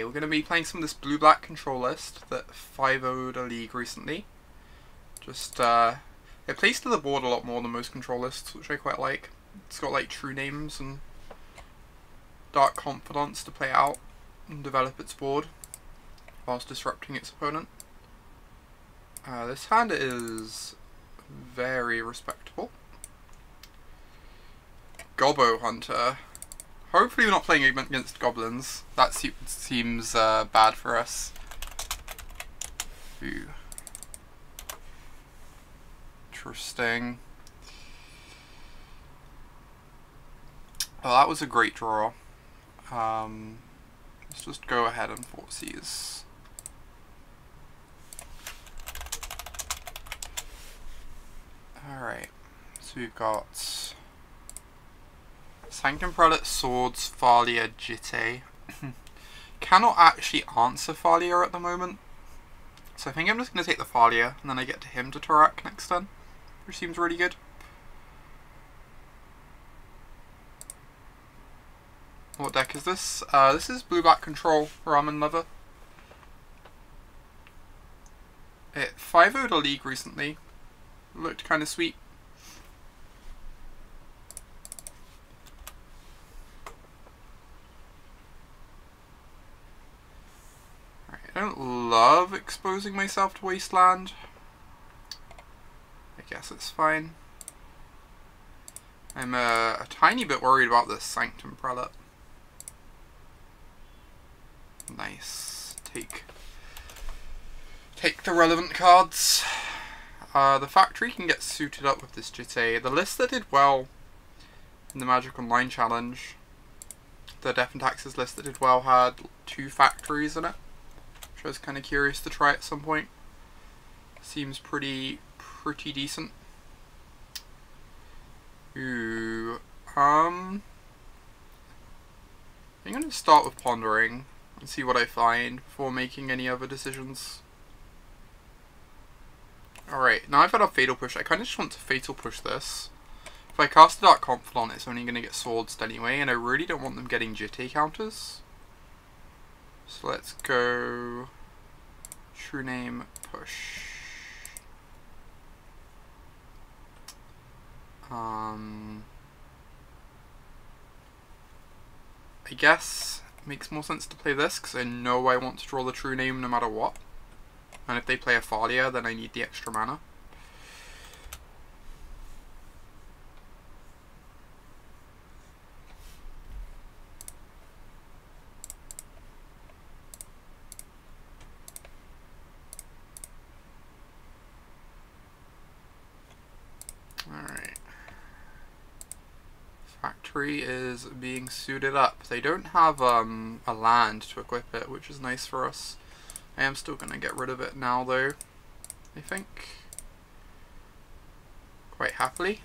Okay, we're going to be playing some of this blue-black control list that 5-0'd a league recently. Just, it plays to the board a lot more than most control lists, which I quite like. It's got like true names and Dark Confidants to play out and develop its board whilst disrupting its opponent. This hand is very respectable. Gobbo Hunter. Hopefully we're not playing against goblins. That seems bad for us. Ooh. Interesting. Well, that was a great draw. Let's just go ahead and Thoughtseize. Alright, so we've got Sanctum Prelate, Swords, Thalia, Jitte. Cannot actually answer Thalia at the moment, so I think I'm just going to take the Thalia, and then I get to him to Tourach next turn, which seems really good. What deck is this? This is Blue-Black Control, Ramen Lover. It 5-0'd a league recently. Looked kind of sweet. Right, I don't love exposing myself to Wasteland. I guess it's fine. I'm a tiny bit worried about this Sanctum Prelate. Nice. Take the relevant cards. The factory can get suited up with this Jitte. The list that did well in the Magic Online Challenge, the Death and Taxes list that did well, had 2 factories in it, which I was kind of curious to try at some point. Seems pretty decent. Ooh, I'm going to start with pondering and see what I find before making any other decisions. Alright, now I've had a Fatal Push. I kind of just want to Fatal Push this. If I cast a Dark Confidant, it's only going to get swords anyway, and I really don't want them getting Jitte counters. So let's go True-Name Push. I guess it makes more sense to play this, because I know I want to draw the True Name no matter what. And if they play a Thalia, then I need the extra mana. Alright. Factory is being suited up. They don't have a land to equip it, which is nice for us. I am still going to get rid of it now, though, I think. Quite happily.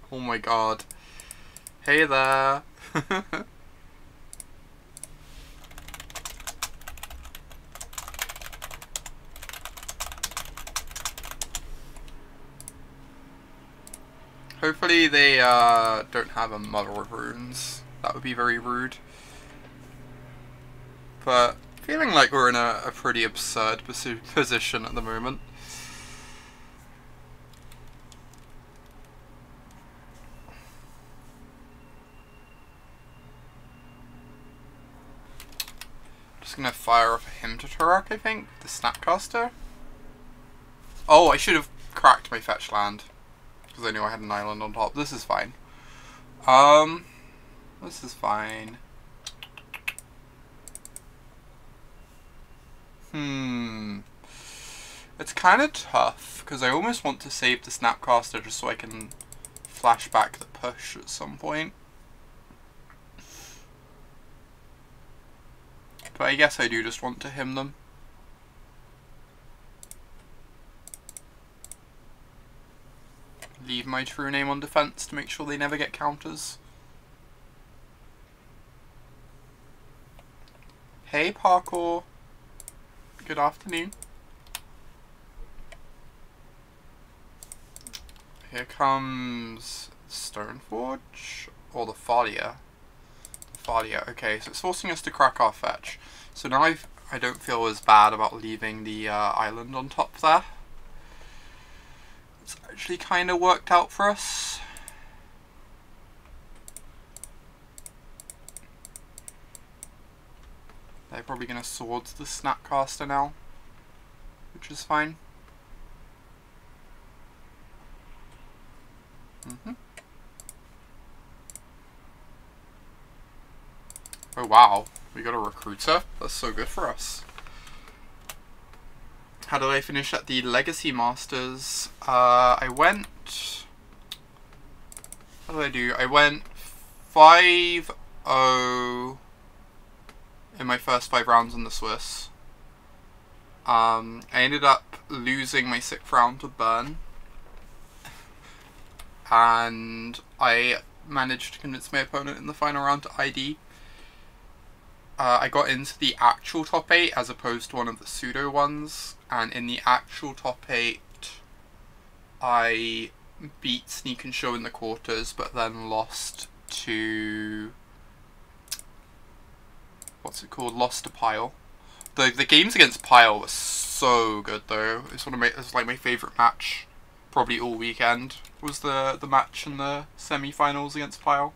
Oh my god. Hey there! Hopefully they don't have a Mother of Runes. That would be very rude. But feeling like we're in a pretty absurd position at the moment. Just gonna fire off him to Tourach, I think. The Snapcaster. Oh, I should have cracked my fetch land, because I knew I had an island on top. This is fine. This is fine. It's kind of tough, because I almost want to save the Snapcaster just so I can flash back the push at some point. But I guess I do just want to him them. Leave my True Name on defense to make sure they never get counters. Hey Parkour, good afternoon. Here comes Stoneforge or the Thalia. Thalia. Okay, so it's forcing us to crack our fetch. So now I don't feel as bad about leaving the island on top there. It's actually kind of worked out for us. They're probably going to swords the Snapcaster now, which is fine. Oh wow, we got a recruiter? That's so good for us. How did I finish at the Legacy Masters? I went... How did I do? I went 5-0 in my first 5 rounds in the Swiss. I ended up losing my 6th round to Burn. And I managed to convince my opponent in the final round to ID. I got into the actual top 8 as opposed to one of the pseudo ones, and in the actual top 8 I beat Sneak and Show in the quarters, but then lost to... what's it called? Lost to Pile. The games against Pile were so good though. It's like my favourite match, probably all weekend, was the match in the semi-finals against Pile.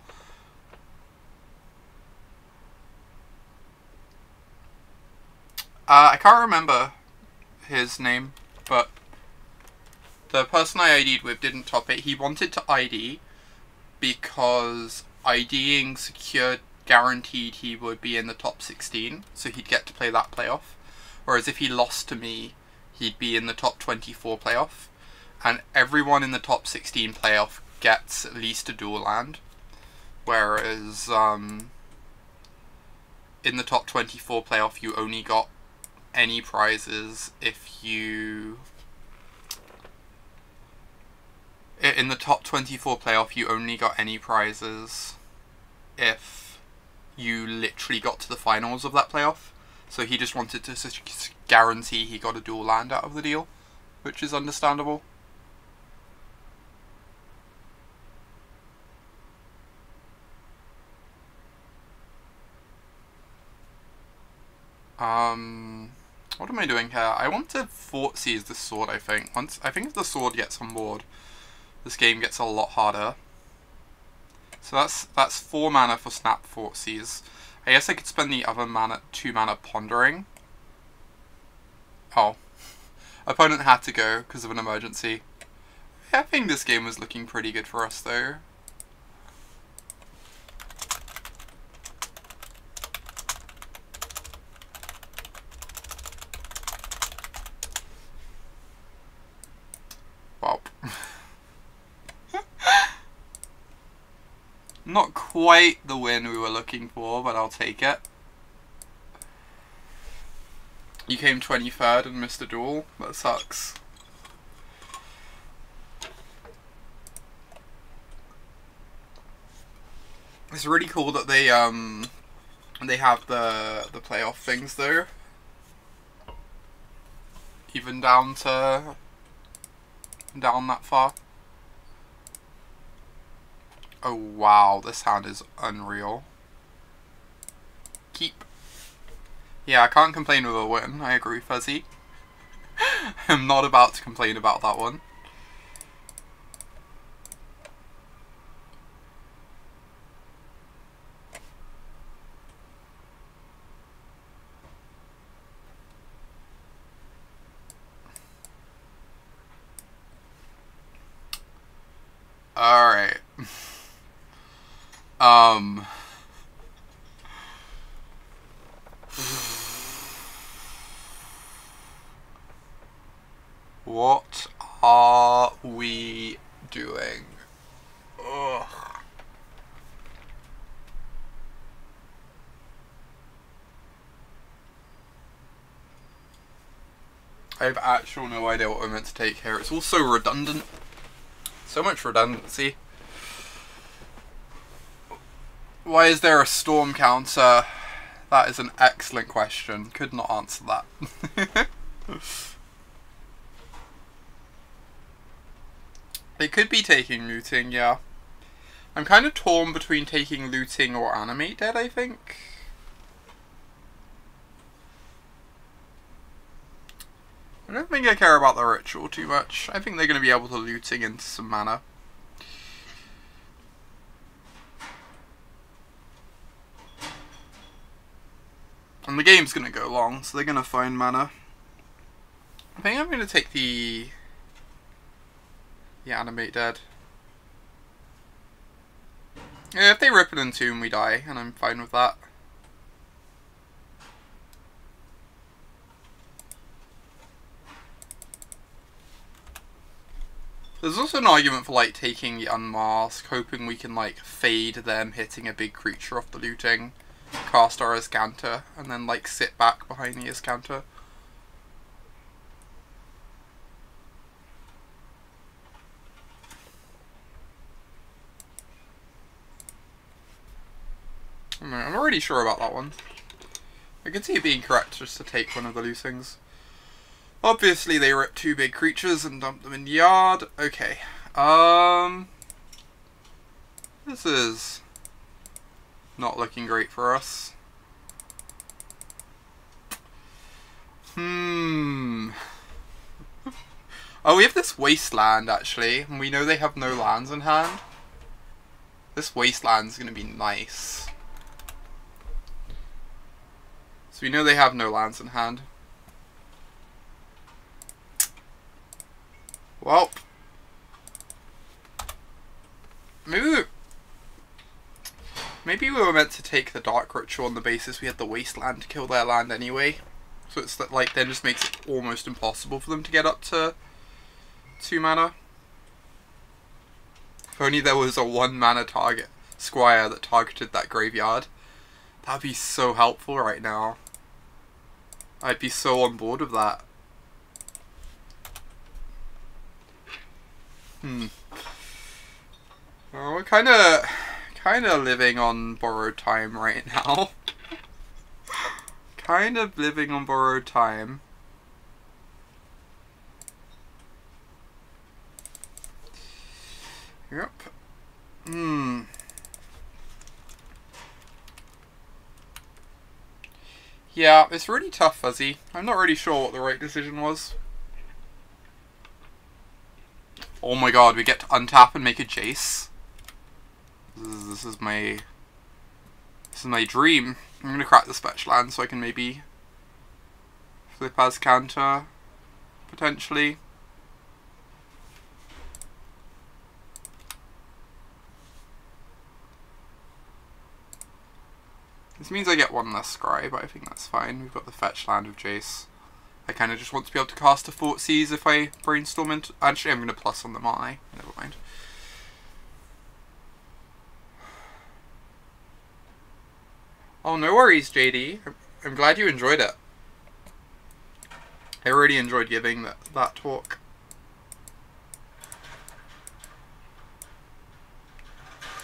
I can't remember his name, but the person I ID'd with didn't top 8. He wanted to ID because IDing secured, guaranteed he would be in the top 16, so he'd get to play that playoff. Whereas if he lost to me, he'd be in the top 24 playoff. And everyone in the top 16 playoff gets at least a dual land. Whereas in the top 24 playoff, you only got any prizes if you... In the top 24 playoff, you only got any prizes if you literally got to the finals of that playoff. So he just wanted to guarantee he got a dual land out of the deal, which is understandable. What am I doing here? I want to Thoughtseize this sword, I think. I think if the sword gets on board, this game gets a lot harder. So that's 4 mana for Snap Thoughtseize. I guess I could spend the other 2 mana Pondering. Oh. Opponent had to go because of an emergency. I think this game was looking pretty good for us though. Wow. Not quite the win we were looking for, but I'll take it. You came 23rd and missed a duel. That sucks. It's really cool that they have the playoff things though. Even down that far. Oh wow, this hand is unreal. Keep. Yeah, I can't complain with a win, I agree, Fuzzy. I'm not about to complain about that one. Alright. What are we doing? Ugh. I have actually no idea what we're meant to take here. It's all so redundant. So much redundancy. Why is there a storm counter? That is an excellent question. Could not answer that. They could be taking looting, yeah. I'm kind of torn between taking looting or animate dead, I think. I don't think I care about the ritual too much. I think they're going to be able to looting into some mana. And the game's going to go long, so they're going to find mana. I think I'm going to take the animate dead. Yeah, if they rip it in Tomb, we die, and I'm fine with that. There's also an argument for like taking the Unmask, hoping we can like fade them hitting a big creature off the looting, cast our Azcanta, and then like sit back behind the Azcanta. I'm not really sure about that one. I can see it being correct just to take one of the lootings. Obviously they rip two big creatures and dump them in the yard. Okay. This is not looking great for us. Oh, we have this Wasteland actually, and we know they have no lands in hand. This Wasteland's gonna be nice. So we know they have no lands in hand. Well, maybe we were meant to take the Dark Ritual on the basis we had the Wasteland to kill their land anyway. So it's like then just makes it almost impossible for them to get up to 2 mana. If only there was a 1 mana target squire that targeted that graveyard. That'd be so helpful right now. I'd be so on board with that. Well, we're kind of living on borrowed time right now. Kind of living on borrowed time. Yep. Yeah, it's really tough, Fuzzy. I'm not really sure what the right decision was. Oh my god, we get to untap and make a Jace. This is my dream. I'm gonna crack the Fetch land so I can maybe flip Azcanta, potentially. This means I get 1 less scry, but I think that's fine. We've got the fetch land of Jace. I kind of just want to be able to cast a Thoughtseize if I brainstorm into... Actually, I'm going to plus on them, aren't I? Never mind. Oh, no worries, JD. I'm glad you enjoyed it. I really enjoyed giving that talk.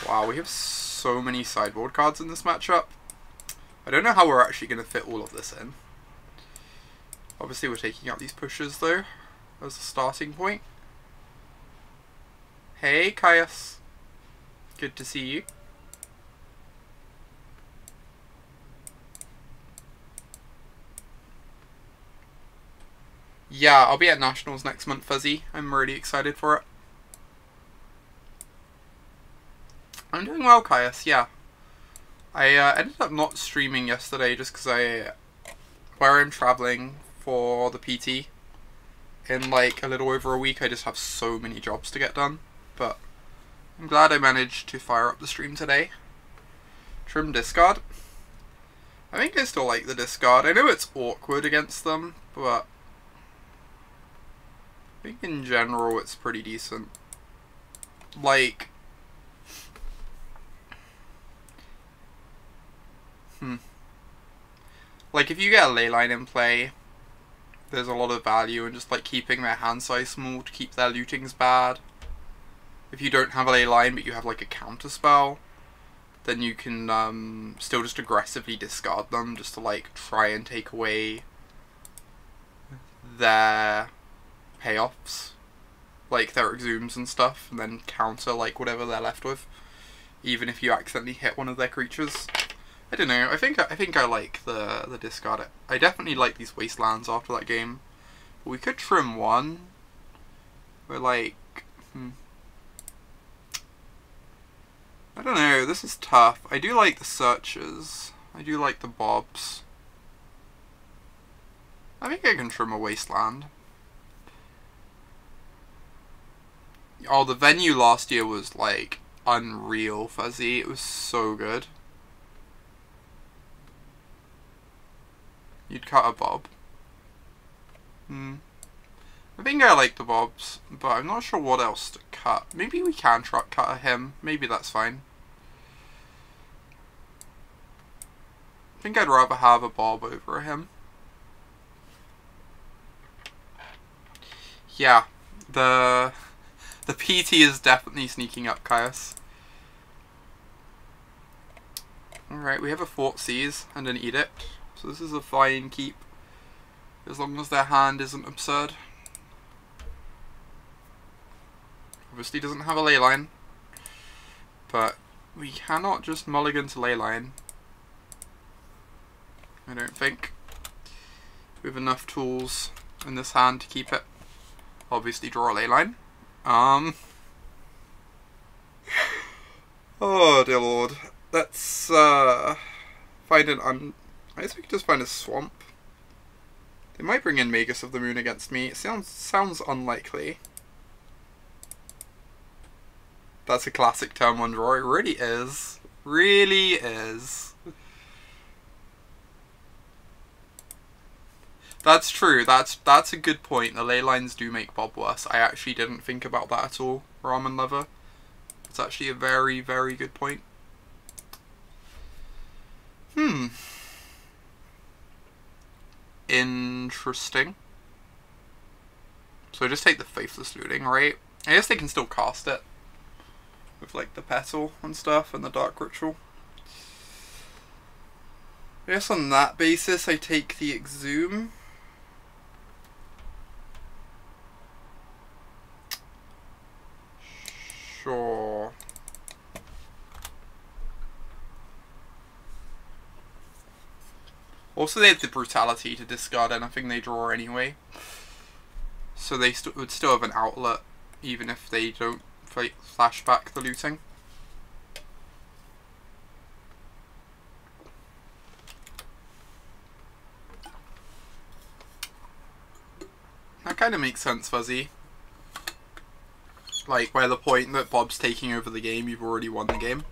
Wow, we have so many sideboard cards in this matchup. I don't know how we're actually going to fit all of this in. Obviously we're taking out these pushes though, as a starting point. Hey Caius, good to see you. Yeah, I'll be at Nationals next month, Fuzzy. I'm really excited for it. I'm doing well, Caius, yeah. I ended up not streaming yesterday just because where I'm traveling for the PT in like a little over a week, I just have so many jobs to get done. But I'm glad I managed to fire up the stream today. Trim discard. I think I still like the discard. I know it's awkward against them, but I think in general it's pretty decent. Like, like if you get a Leyline in play, there's a lot of value in just like keeping their hand size small to keep their lootings bad. If you don't have a Leyline but you have like a counter spell, then you can still just aggressively discard them just to like try and take away their payoffs. like their exhumes and stuff, and then counter like whatever they're left with, even if you accidentally hit one of their creatures. I don't know. I think I like the discard. I definitely like these Wastelands after that game. But we could trim one. We're like, I don't know. This is tough. I do like the Searchers. I do like the Bobs. I think I can trim a Wasteland. Oh, the venue last year was like unreal, Fuzzy. It was so good. You'd cut a Bob. I think I like the Bobs, but I'm not sure what else to cut. Maybe we can cut a him. Maybe that's fine. I think I'd rather have a Bob over a him. Yeah, the PT is definitely sneaking up, Caius. Alright, we have a Thoughtseize and an Edict. So this is a fine keep, as long as their hand isn't absurd. Obviously doesn't have a Leyline, but we cannot just mulligan to Leyline. I don't think. We have enough tools in this hand to keep it. Obviously draw a Leyline. Oh dear lord. Let's find an I guess we could just find a swamp. They might bring in Magus of the Moon against me. It sounds unlikely. That's a classic turn 1 draw. It really is. Really is. That's true. That's a good point. The Leylines do make Bob worse. I actually didn't think about that at all, Ramen Lover. It's actually a very, very good point. Interesting. So just take the Faithless Looting, right? I guess they can still cast it with like the Petal and stuff and the Dark Ritual. I guess on that basis I take the Exhume. Sure. Also, they have the Brutality to discard anything they draw anyway. So they would still have an outlet, even if they don't flash back the looting. That kind of makes sense, Fuzzy. Like, by the point that Bob's taking over the game, you've already won the game.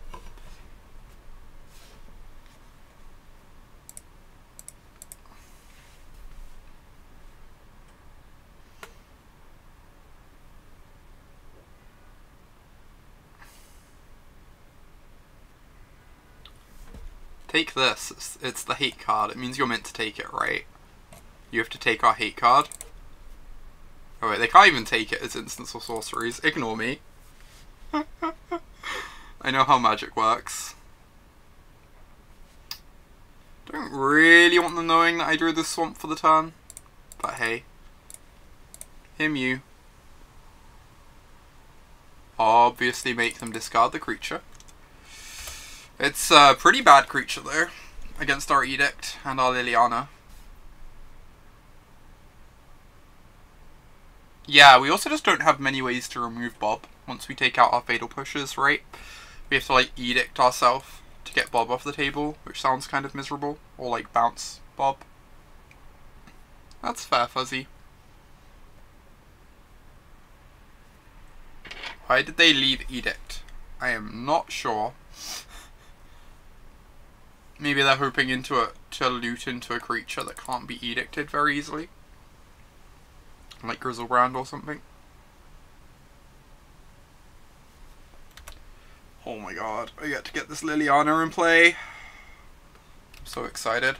Take this. It's the hate card. It means you're meant to take it, right? You have to take our hate card. Oh wait, they can't even take it as instants or sorceries. Ignore me. I know how magic works. Don't really want them knowing that I drew this swamp for the turn. But hey. Him you. Obviously make them discard the creature. It's a pretty bad creature though, against our Edict and our Liliana. Yeah, we also just don't have many ways to remove Bob once we take out our Fatal Pushes, right? We have to like Edict ourselves to get Bob off the table, which sounds kind of miserable. Or like bounce Bob. That's fair, Fuzzy. Why did they leave Edict? I am not sure. Maybe they're hoping to loot into a creature that can't be edicted very easily. Like Grizzlebrand or something. Oh my god, I get to get this Liliana in play. I'm so excited.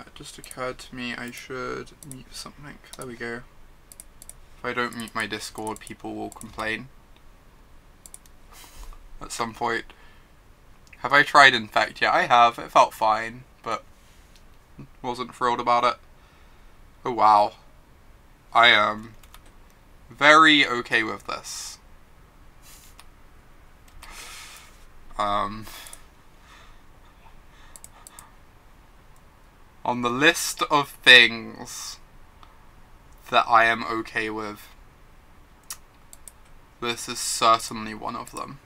It just occurred to me I should mute something. There we go. If I don't mute my Discord, people will complain at some point. Have I tried Infect? Yeah, I have. It felt fine, but wasn't thrilled about it. Oh wow. I am very okay with this. On the list of things that I am okay with, this is certainly one of them.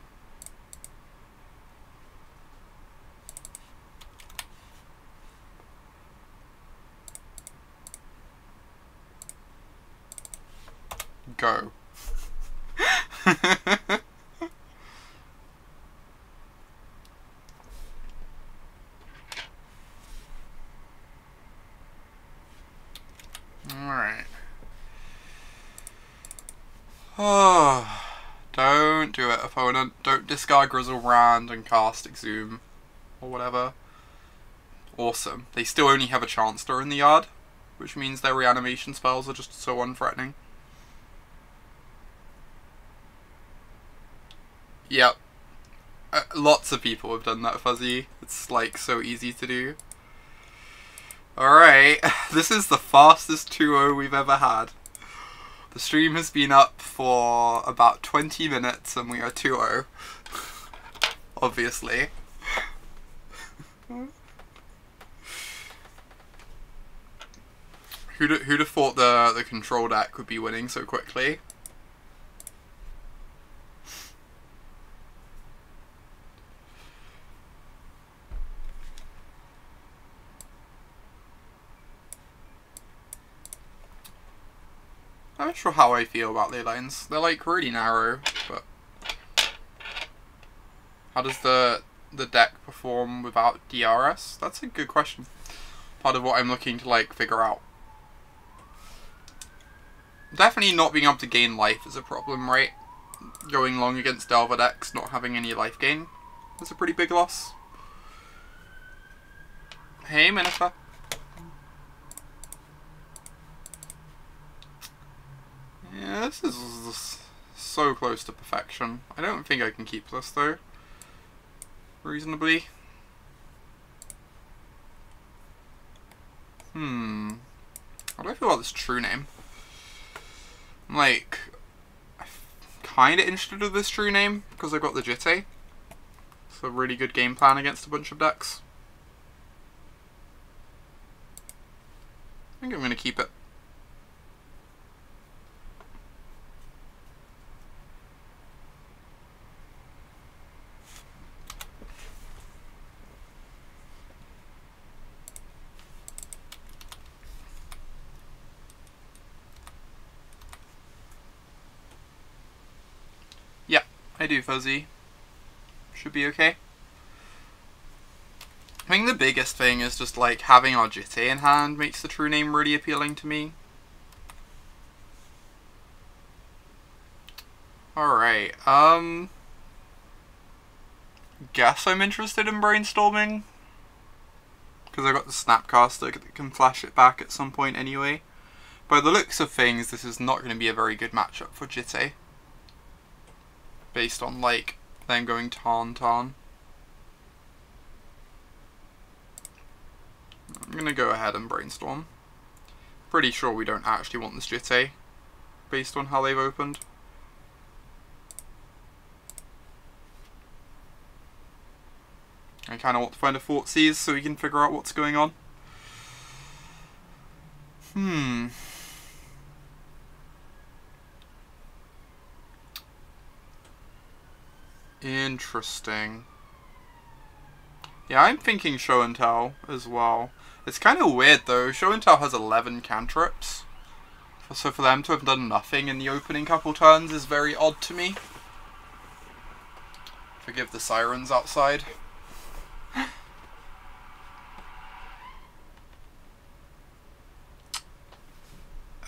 Go. Alright. Oh, don't do it, opponent. Don't discard Grizzlebrand and cast Exhume or whatever. Awesome. They still only have a Chancellor in the yard, which means their reanimation spells are just so unthreatening. Yep. Lots of people have done that, Fuzzy. It's like so easy to do. Alright, this is the fastest 2-0 we've ever had. The stream has been up for about 20 minutes and we are 2-0. Obviously. Who'd have thought the control deck would be winning so quickly? I'm not sure how I feel about Leylines. They're like really narrow, but how does the deck perform without DRS? That's a good question. Part of what I'm looking to like figure out. Definitely not being able to gain life is a problem, right? Going long against Delver decks, not having any life gain is a pretty big loss. Hey, Minifer. Yeah, this is so close to perfection. I don't think I can keep this though. Reasonably. How do I feel about this True-Name? I'm like kinda interested in this True-Name because I got the Jitte. It's a really good game plan against a bunch of decks. I think I'm gonna keep it. I do, Fuzzy. Should be okay. I think the biggest thing is just like having our Jitte in hand makes the True-Name really appealing to me. Alright, guess I'm interested in brainstorming. Because I got the Snapcaster that can flash it back at some point anyway. By the looks of things, this is not going to be a very good matchup for Jitte. Based on, like, them going Tarn. I'm gonna go ahead and brainstorm. Pretty sure we don't actually want this Jitte, based on how they've opened. I kinda want to find a Thoughtseize so we can figure out what's going on. Interesting. Yeah, I'm thinking Show and Tell as well. It's kind of weird though. Show and Tell has 11 cantrips. So for them to have done nothing in the opening couple turns is very odd to me. Forgive the sirens outside.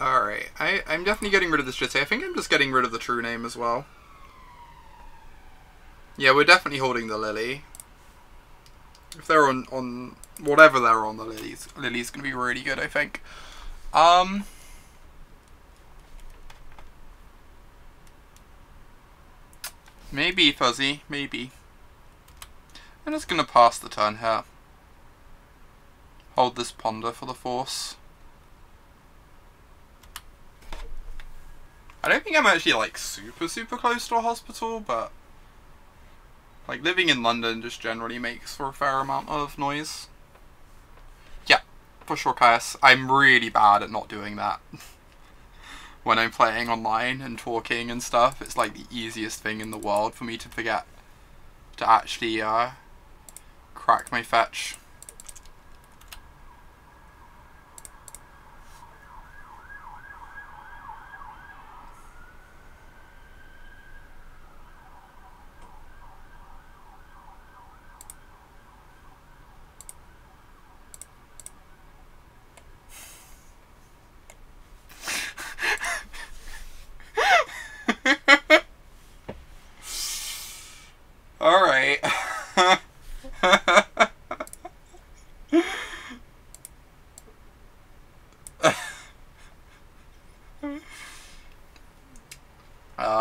Alright, I'm definitely getting rid of this Jitte. I think I'm just getting rid of the True-Name as well. Yeah, we're definitely holding the Lily. If they're on whatever they're on, the Lily's going to be really good, I think. Maybe, Fuzzy, maybe. I'm just gonna pass the turn here. Hold this Ponder for the Force. I don't think I'm actually like super close to a hospital, but like living in London just generally makes for a fair amount of noise. Yeah, for sure, Caius. I'm really bad at not doing that. When I'm playing online and talking and stuff, it's like the easiest thing in the world for me to forget to actually crack my fetch. Alright.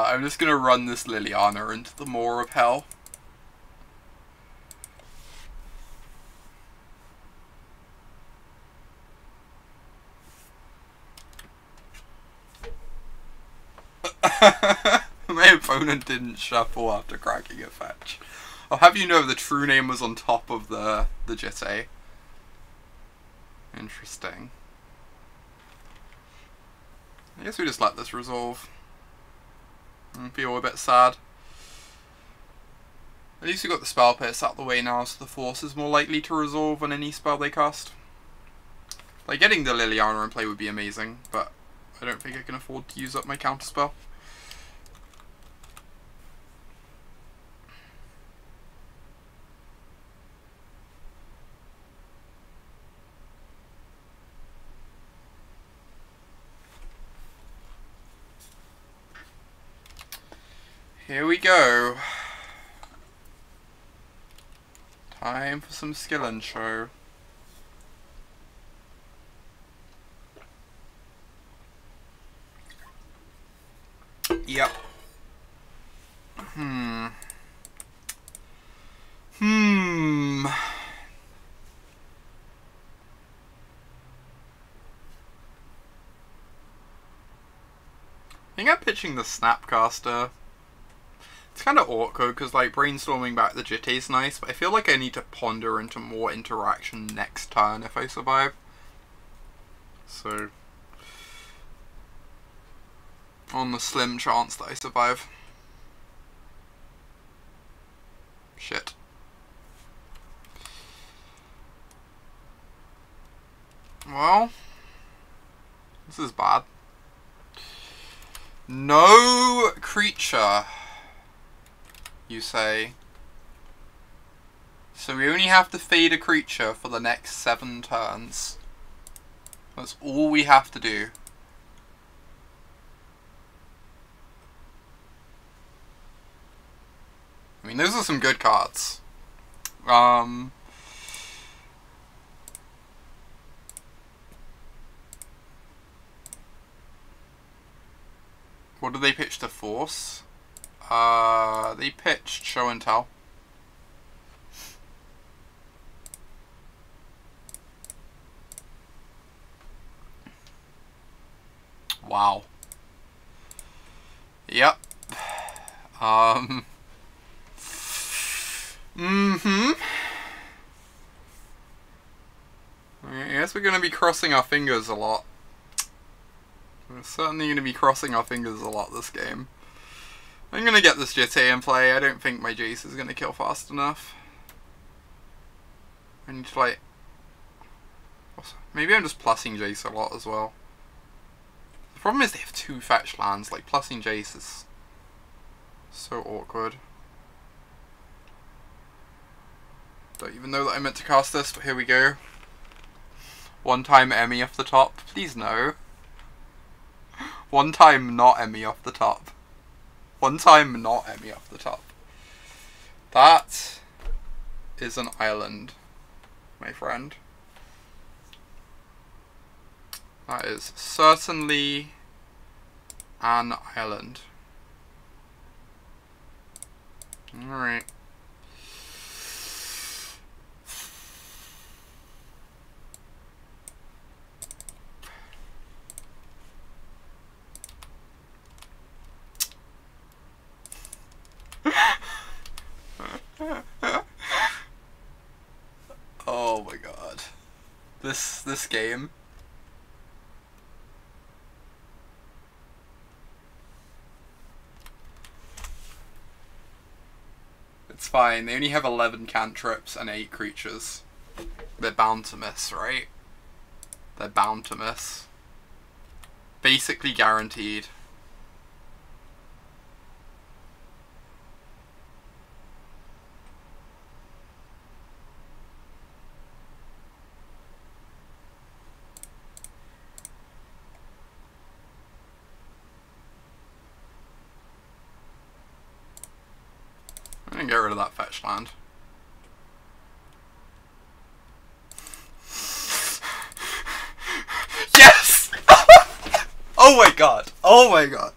I'm just gonna run this Liliana into the maw of hell. My opponent didn't shuffle after cracking a fetch. I'll have you know the true name was on top of the Jitte. Interesting. I guess we just let this resolve. I feel a bit sad. At least we got the spell pierce out of the way now, so the Force is more likely to resolve on any spell they cast. Like, getting the Liliana in play would be amazing, but I don't think I can afford to use up my counterspell. Here we go. Time for some skill and show. Yep. I think I'm pitching the Snapcaster. It's kind of awkward because like brainstorming back the Jitte is nice, but I feel like I need to ponder into more interaction next turn if I survive. So, on the slim chance that I survive. Shit. Well, this is bad. No creature, you say. So we only have to fade a creature for the next 7 turns. That's all we have to do. I mean, those are some good cards. What did they pitch to Force? They pitched Show and Tell. Wow. Yep. I guess we're going to be crossing our fingers a lot. We're certainly going to be crossing our fingers a lot this game. I'm going to get this Jitte in play. I don't think my Jace is going to kill fast enough. I need to like... Maybe I'm just plussing Jace a lot as well. The problem is they have 2 fetch lands. Like, plussing Jace is so awkward. Don't even know that I meant to cast this, but here we go. One time Emmy off the top. Please no. One time not Emmy off the top. One time not Emmy off the top. That is an island, my friend. That is certainly an island. Alright. Oh my god. This game. It's fine. They only have 11 cantrips and 8 creatures. They're bound to miss, right? They're bound to miss. Basically guaranteed. I'm gonna get rid of that fetch land. Yes! Oh my god! Oh my god!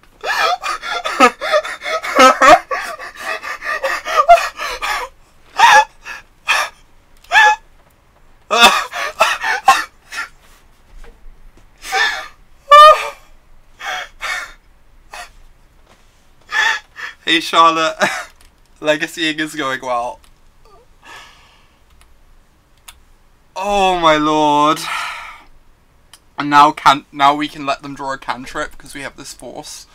Hey Charlotte, legacying is going well. Oh my lord. And now we can let them draw a cantrip because we have this force.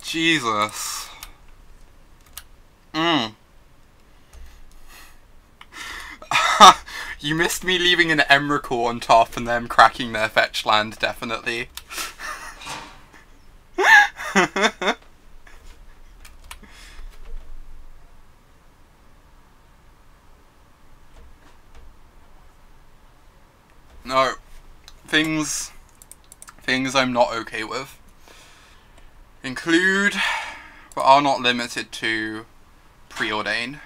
Jesus. You missed me leaving an Emrakul on top and them cracking their fetch land, definitely. No. Things I'm not okay with. Include, but are not limited to, preordain.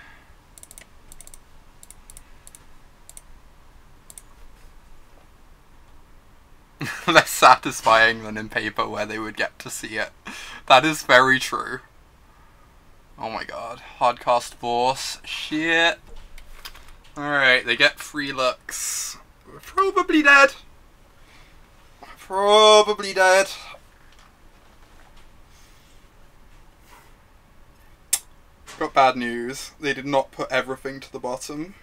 Less satisfying than in paper where they would get to see it. That is very true. Oh my god. Hardcast force. Shit. Alright, they get 3 looks. We're probably dead. Probably dead. Got bad news. They did not put everything to the bottom.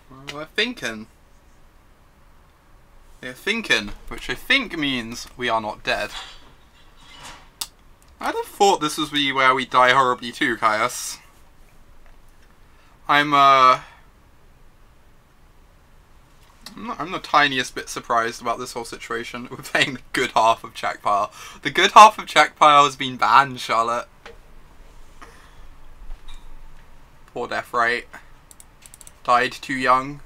Well, they're thinking, which I think means we are not dead. I'd have thought this would be where we die horribly too, Caius. I'm the tiniest bit surprised about this whole situation. We're playing the good half of check pile. The good half of check pile has been banned, Charlotte. Poor Death Right. Died too young.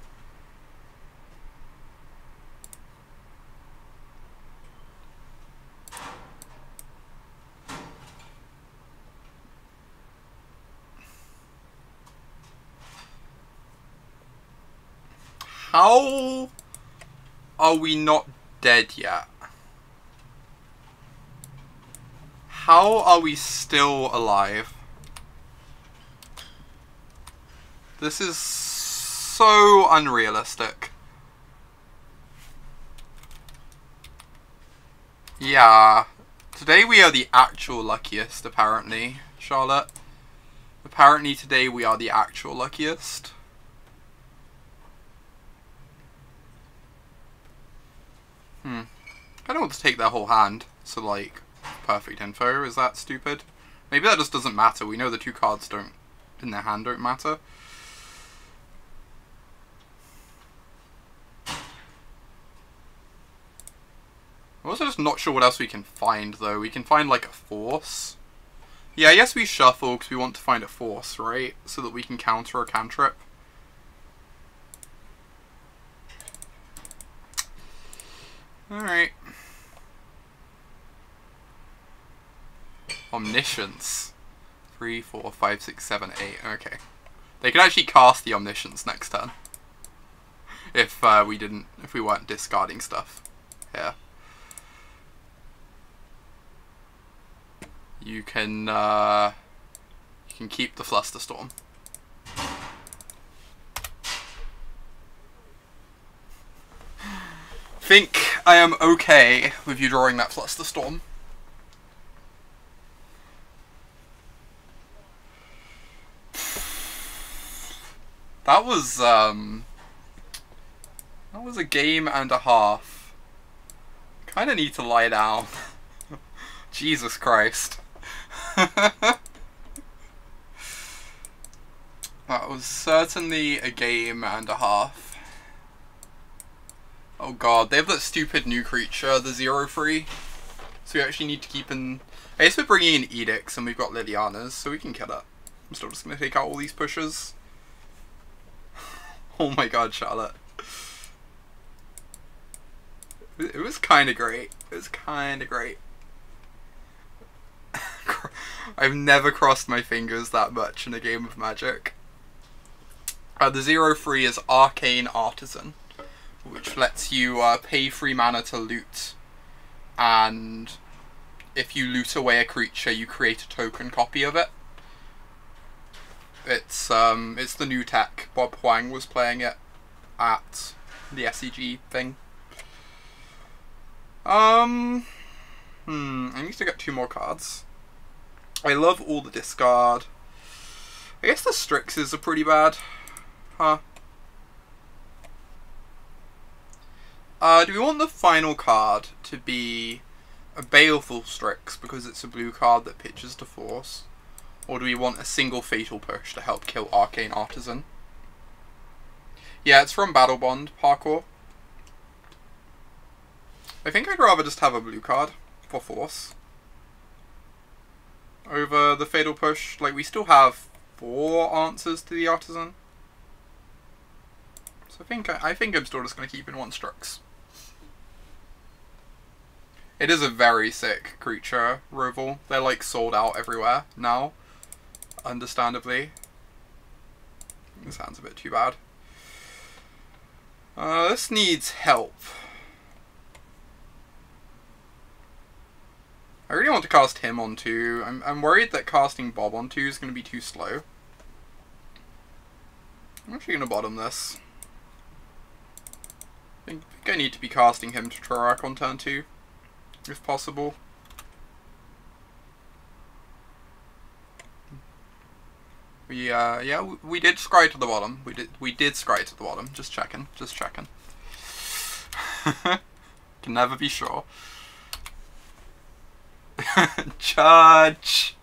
How are we not dead yet? How are we still alive? This is so unrealistic. Yeah. Today we are the actual luckiest, apparently, Charlotte. Apparently today we are the actual luckiest. I don't want to take their whole hand, so like, perfect info, is that stupid? Maybe that just doesn't matter, we know the 2 cards in their hand don't matter. I'm also just not sure what else we can find though. We can find like a force. Yeah, I guess we shuffle because we want to find a force, right? So that we can counter a cantrip. Alright. Omniscience. 3, 4, 5, 6, 7, 8. Okay. They can actually cast the Omniscience next turn. if we weren't discarding stuff here. You can keep the Flusterstorm. Think I am okay with you drawing that Flusterstorm. That was a game and a half. Kinda need to lie down. Jesus Christ. That was certainly a game and a half. Oh god, they have that stupid new creature, the 0/3. So we actually need to keep in... I guess we're bringing in Edicts and we've got Lilianas, so we can kill it. I'm still just going to take out all these pushes. Oh my god, Charlotte. It was kind of great. It was kind of great. I've never crossed my fingers that much in a game of Magic. The 0/3 is Arcane Artisan, which lets you pay 3 mana to loot, and if you loot away a creature, you create a token copy of it. It's the new tech. Bob Huang was playing it at the SEG thing. I need to get 2 more cards. I love all the discard. I guess the Strixes are pretty bad. Huh. Do we want the final card to be a Baleful Strix because it's a blue card that pitches to Force? Or do we want a single Fatal Push to help kill Arcane Artisan? Yeah, it's from Battle Bond Parkour. I think I'd rather just have a blue card for Force over the Fatal Push. Like, we still have 4 answers to the Artisan. So I think I'm still just going to keep in 1 Strix. It is a very sick creature, Roval. They're like sold out everywhere now. Understandably. This hand's a bit too bad. This needs help. I really want to cast him on 2. I'm worried that casting Bob on 2 is going to be too slow. I'm actually going to bottom this. I think I need to be casting him to Tourach on turn 2, if possible. Yeah, we did scry to the bottom. We did scry to the bottom. Just checking. Can never be sure. Judge.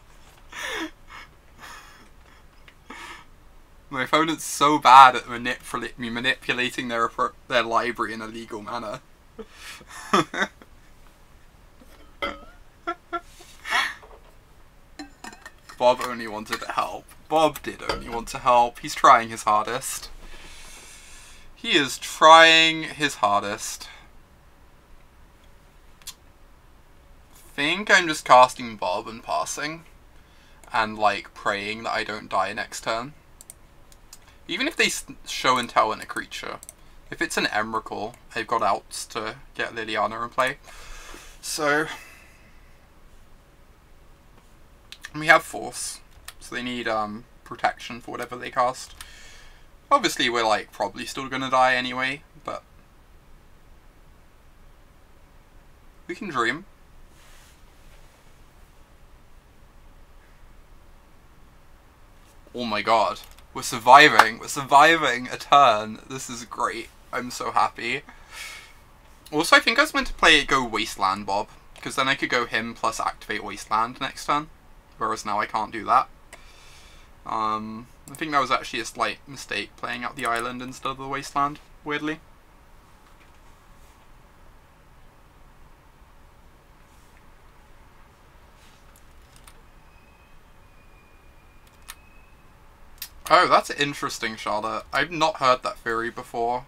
My opponent's so bad at manipulating their library in a legal manner. Bob only wanted to help. Bob did only want to help. He's trying his hardest. He is trying his hardest. I think I'm just casting Bob and passing. And, like, praying that I don't die next turn. Even if they show and tell in a creature. If it's an Emrakul, they've got outs to get Liliana in play. So... we have Force, so they need protection for whatever they cast. Obviously we're like probably still gonna die anyway, but we can dream. Oh my god, we're surviving a turn. This is great. I'm so happy. Also, I think I was meant to go Wasteland Bob, because then I could go him plus activate Wasteland next turn. Whereas now I can't do that. I think that was actually a slight mistake, playing out the island instead of the Wasteland, weirdly. Oh, that's interesting, Charlotte. I've not heard that theory before.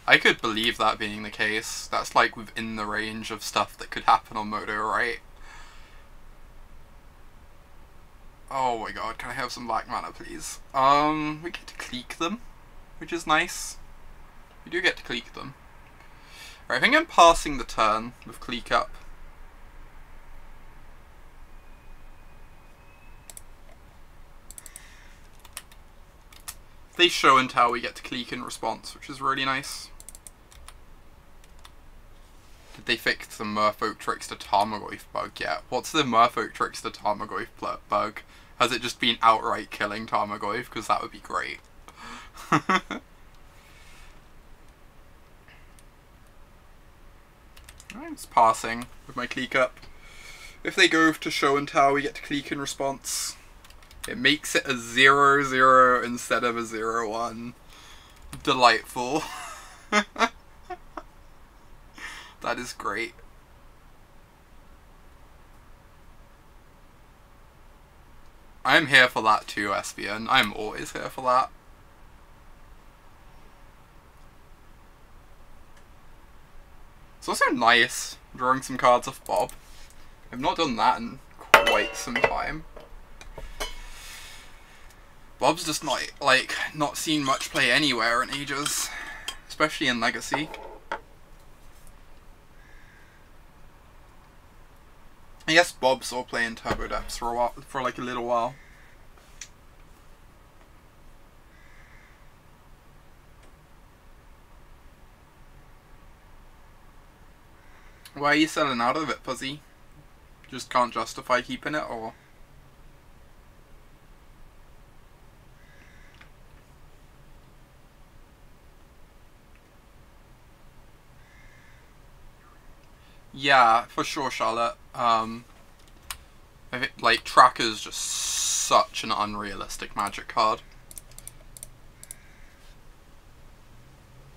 I could believe that being the case. That's like within the range of stuff that could happen on Moto, right? Oh my god, can I have some black mana, please? We get to clique them, which is nice. We do get to Clique them. Right, I think I'm passing the turn with Clique up. If they show and tell, we get to Clique in response, which is really nice. Did they fix the Merfolk Trickster Tarmogoyf bug yet? What's the Merfolk Trickster Tarmogoyf bug? Has it just been outright killing Tarmogoyf? Because that would be great. I'm just passing with my Clique up. If they go to show and tell, we get to Clique in response. It makes it a 0-0 instead of a 0-1. Delightful. That is great. I'm here for that too, Espion. I'm always here for that. It's also nice drawing some cards off Bob. I've not done that in quite some time. Bob's just not seen much play anywhere in ages, especially in Legacy. I guess Bob saw play in Turbo Depths for a while, for like a little while. Why are you selling out of it, Fuzzy? Just can't justify keeping it, or? Yeah, for sure, Charlotte. I think, like, Tracker's just such an unrealistic Magic card.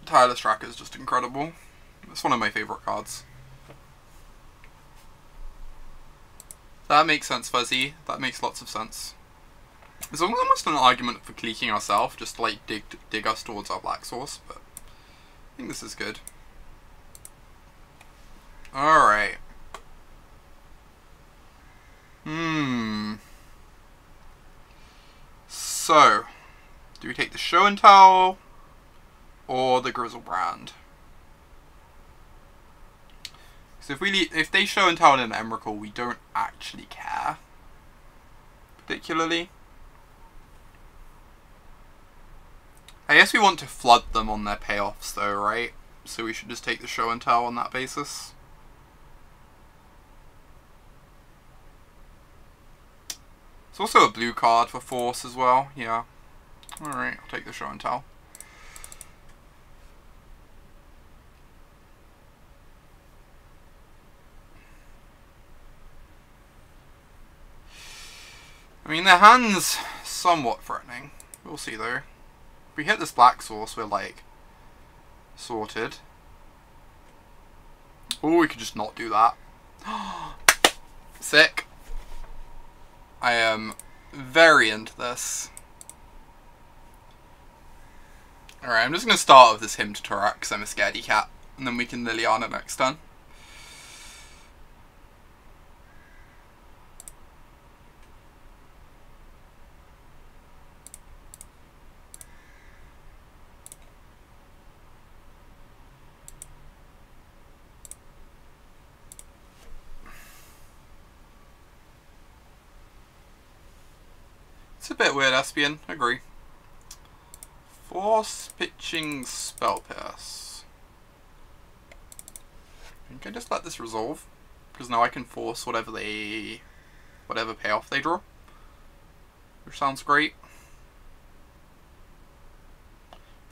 Tireless Tracker's just incredible. It's one of my favourite cards. That makes sense, Fuzzy. That makes lots of sense. There's almost an argument for cliquing ourselves, just to, like, dig us towards our black source, but I think this is good. Alright. So, do we take the Show and Tell or the Grizzlebrand? So if they Show and Tell in Emrakul, we don't actually care particularly. I guess we want to flood them on their payoffs though, right? So we should just take the Show and Tell on that basis. It's also a blue card for Force as well, yeah. Alright, I'll take the Show and Tell. I mean, their hand's somewhat threatening. We'll see though. If we hit this black source, we're like sorted. Or we could just not do that. Sick. I am very into this. Alright, I'm just going to start with this Hymn to Tourach because I'm a scaredy cat. And then we can Liliana next turn. It's a bit weird, Espion. Agree. Force pitching Spell Pierce. I think I just let this resolve, because now I can force whatever payoff they draw, which sounds great.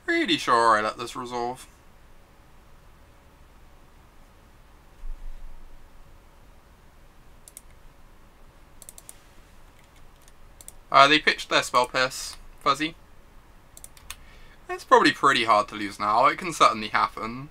Pretty sure I let this resolve. They pitched their Spell Pierce, Fuzzy. It's probably pretty hard to lose now. It can certainly happen.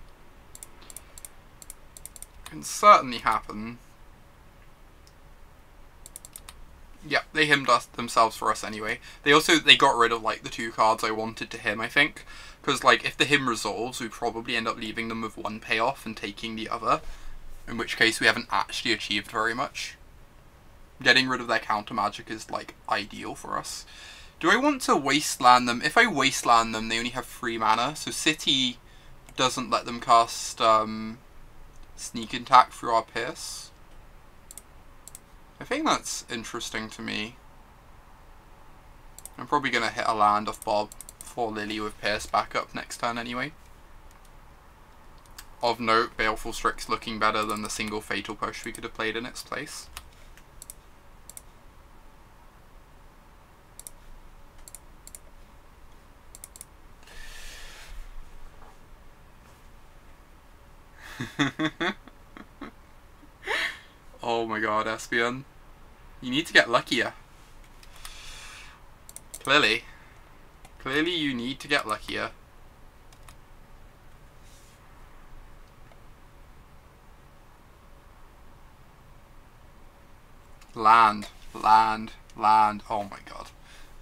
Yep, they hymned themselves for us anyway. They got rid of like the two cards I wanted to hymn, I think. Because like if the hymn resolves, we probably end up leaving them with one payoff and taking the other. In which case we haven't actually achieved very much. Getting rid of their counter magic is like ideal for us. Do I want to Wasteland them? If I Wasteland them, they only have 3 mana. So City doesn't let them cast sneak attack through our Pierce. I think that's interesting to me. I'm probably going to hit a land off Bob for Lily with Pierce back up next turn anyway. Of note, Baleful Strix looking better than the single Fatal Push we could have played in its place. Oh my god, Espion. You need to get luckier. Clearly. Clearly you need to get luckier. Land. Land. Land. Oh my god.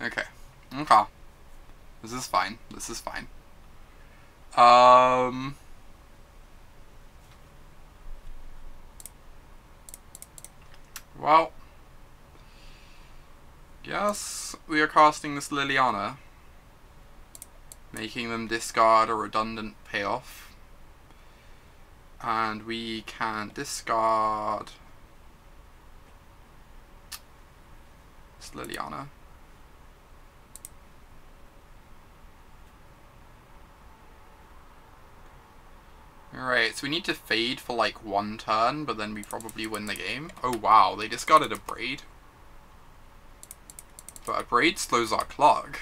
Okay. Okay. This is fine. This is fine. Well, guess we are casting this Liliana, making them discard a redundant payoff, and we can discard this Liliana. Alright, so we need to fade for like one turn, but then we probably win the game. Oh wow, they discarded a Braid. But a Braid slows our clock.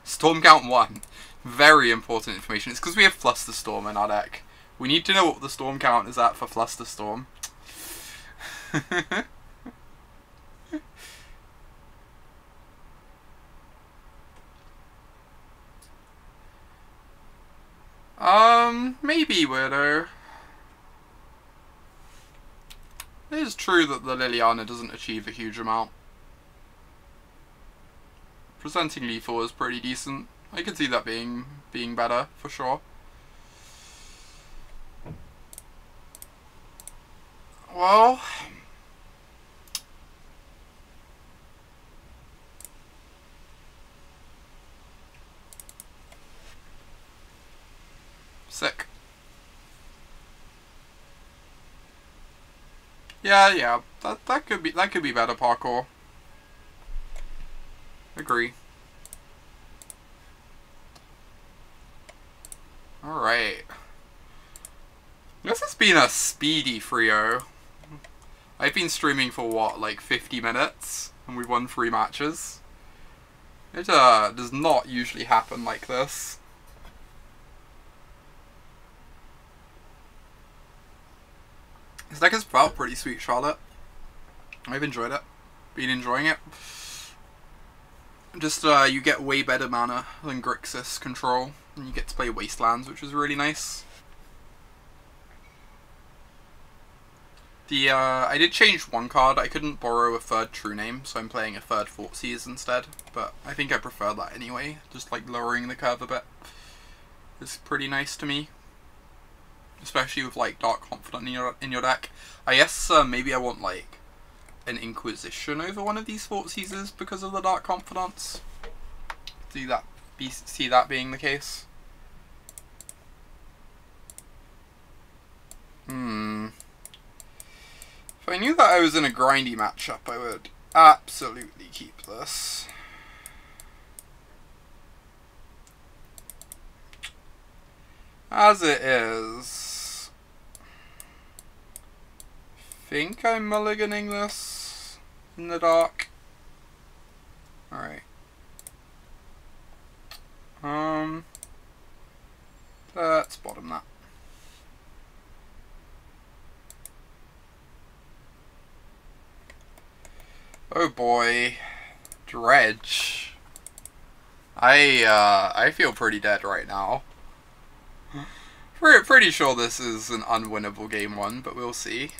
Storm count 1. Very important information. It's because we have Flusterstorm in our deck. We need to know what the storm count is at for Flusterstorm. Maybe Weirdo. It is true that the Liliana doesn't achieve a huge amount. Presenting lethal is pretty decent. I can see that being better, for sure. Well... sick. Yeah, that could be better parkour. Agree. Alright. This has been a speedy Frio. I've been streaming for what, like 50 minutes? And we've won 3 matches. It does not usually happen like this. This deck has felt pretty sweet, Charlotte. I've enjoyed it. Been enjoying it. Just, you get way better mana than Grixis control. And you get to play Wastelands, which is really nice. I did change one card. I couldn't borrow a third True-Name, so I'm playing a third Thoughtseize instead. But I think I prefer that anyway. Just, like, lowering the curve a bit. It's pretty nice to me. Especially with like Dark Confidant in your deck. I guess maybe I want like an Inquisition over one of these Thoughtseizes because of the Dark Confidants. See that being the case. If I knew that I was in a grindy matchup, I would absolutely keep this. As it is, I think I'm mulliganing this in the dark. Alright. Let's bottom that. Oh boy. Dredge. I feel pretty dead right now. Pretty sure this is an unwinnable game 1, but we'll see.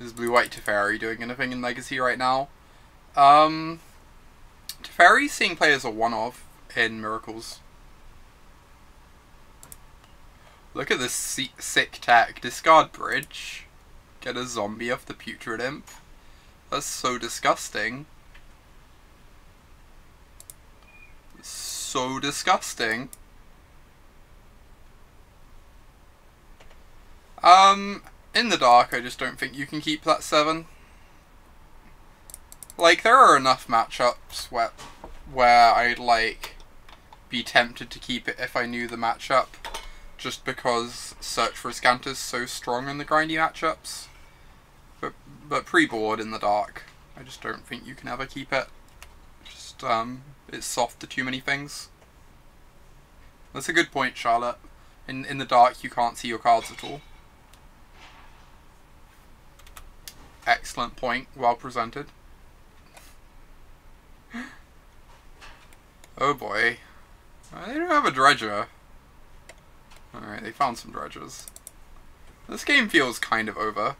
Is Blue-White Teferi doing anything in Legacy right now? Teferi's seeing play as a one-off in Miracles. Look at this sick tech. Discard Bridge. Get a zombie off the Putrid Imp. That's so disgusting. so disgusting. In the dark, I just don't think you can keep that 7. Like, there are enough matchups where I'd, like, be tempted to keep it if I knew the matchup, just because Search for Azcanta is so strong in the grindy matchups. But pre-board in the dark, I just don't think you can ever keep it. Just, it's soft to too many things. That's a good point, Charlotte. In the dark, you can't see your cards at all. Excellent point, well presented. Oh boy. They don't have a dredger. Alright, they found some dredgers. This game feels kind of over,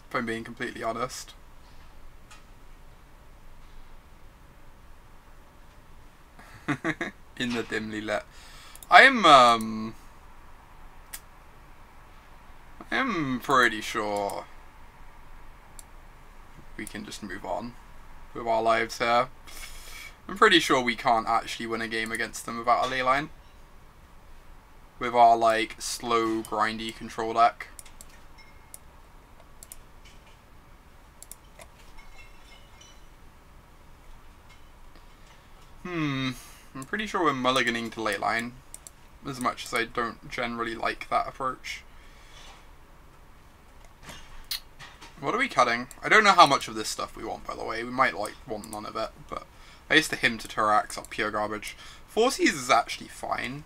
if I'm being completely honest. In the dimly lit. I am pretty sure we can just move on with our lives here. I'm pretty sure we can't actually win a game against them without a Leyline. With our, like, slow, grindy control deck. I'm pretty sure we're mulliganing to Leyline, as much as I don't generally like that approach. What are we cutting? I don't know how much of this stuff we want, by the way. We might, like, want none of it, but I used to him to Tourach are pure garbage. Thoughtseize is actually fine.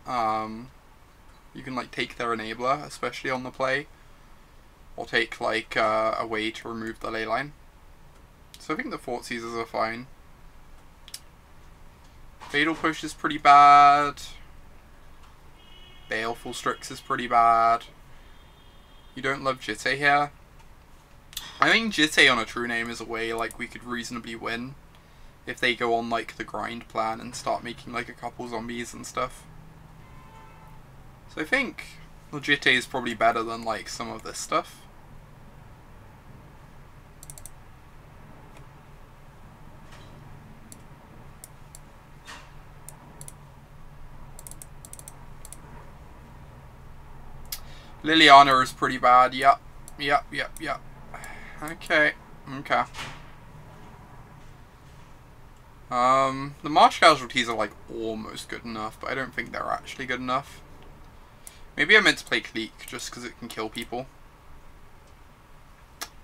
You can, like, take their enabler, especially on the play, or take, like, a way to remove the Leyline. So I think the Thoughtseizes are fine. Fatal Push is pretty bad. Baleful Strix is pretty bad. You don't love Jitte here? I think Jitte on a True-Name is a way, like, we could reasonably win if they go on, like, the grind plan and start making, like, a couple zombies and stuff. So I think the Jitte is probably better than, like, some of this stuff. Liliana is pretty bad. Yep. Okay. The Marsh Casualties are, like, almost good enough, but I don't think they're actually good enough. Maybe I meant to play Clique just because it can kill people.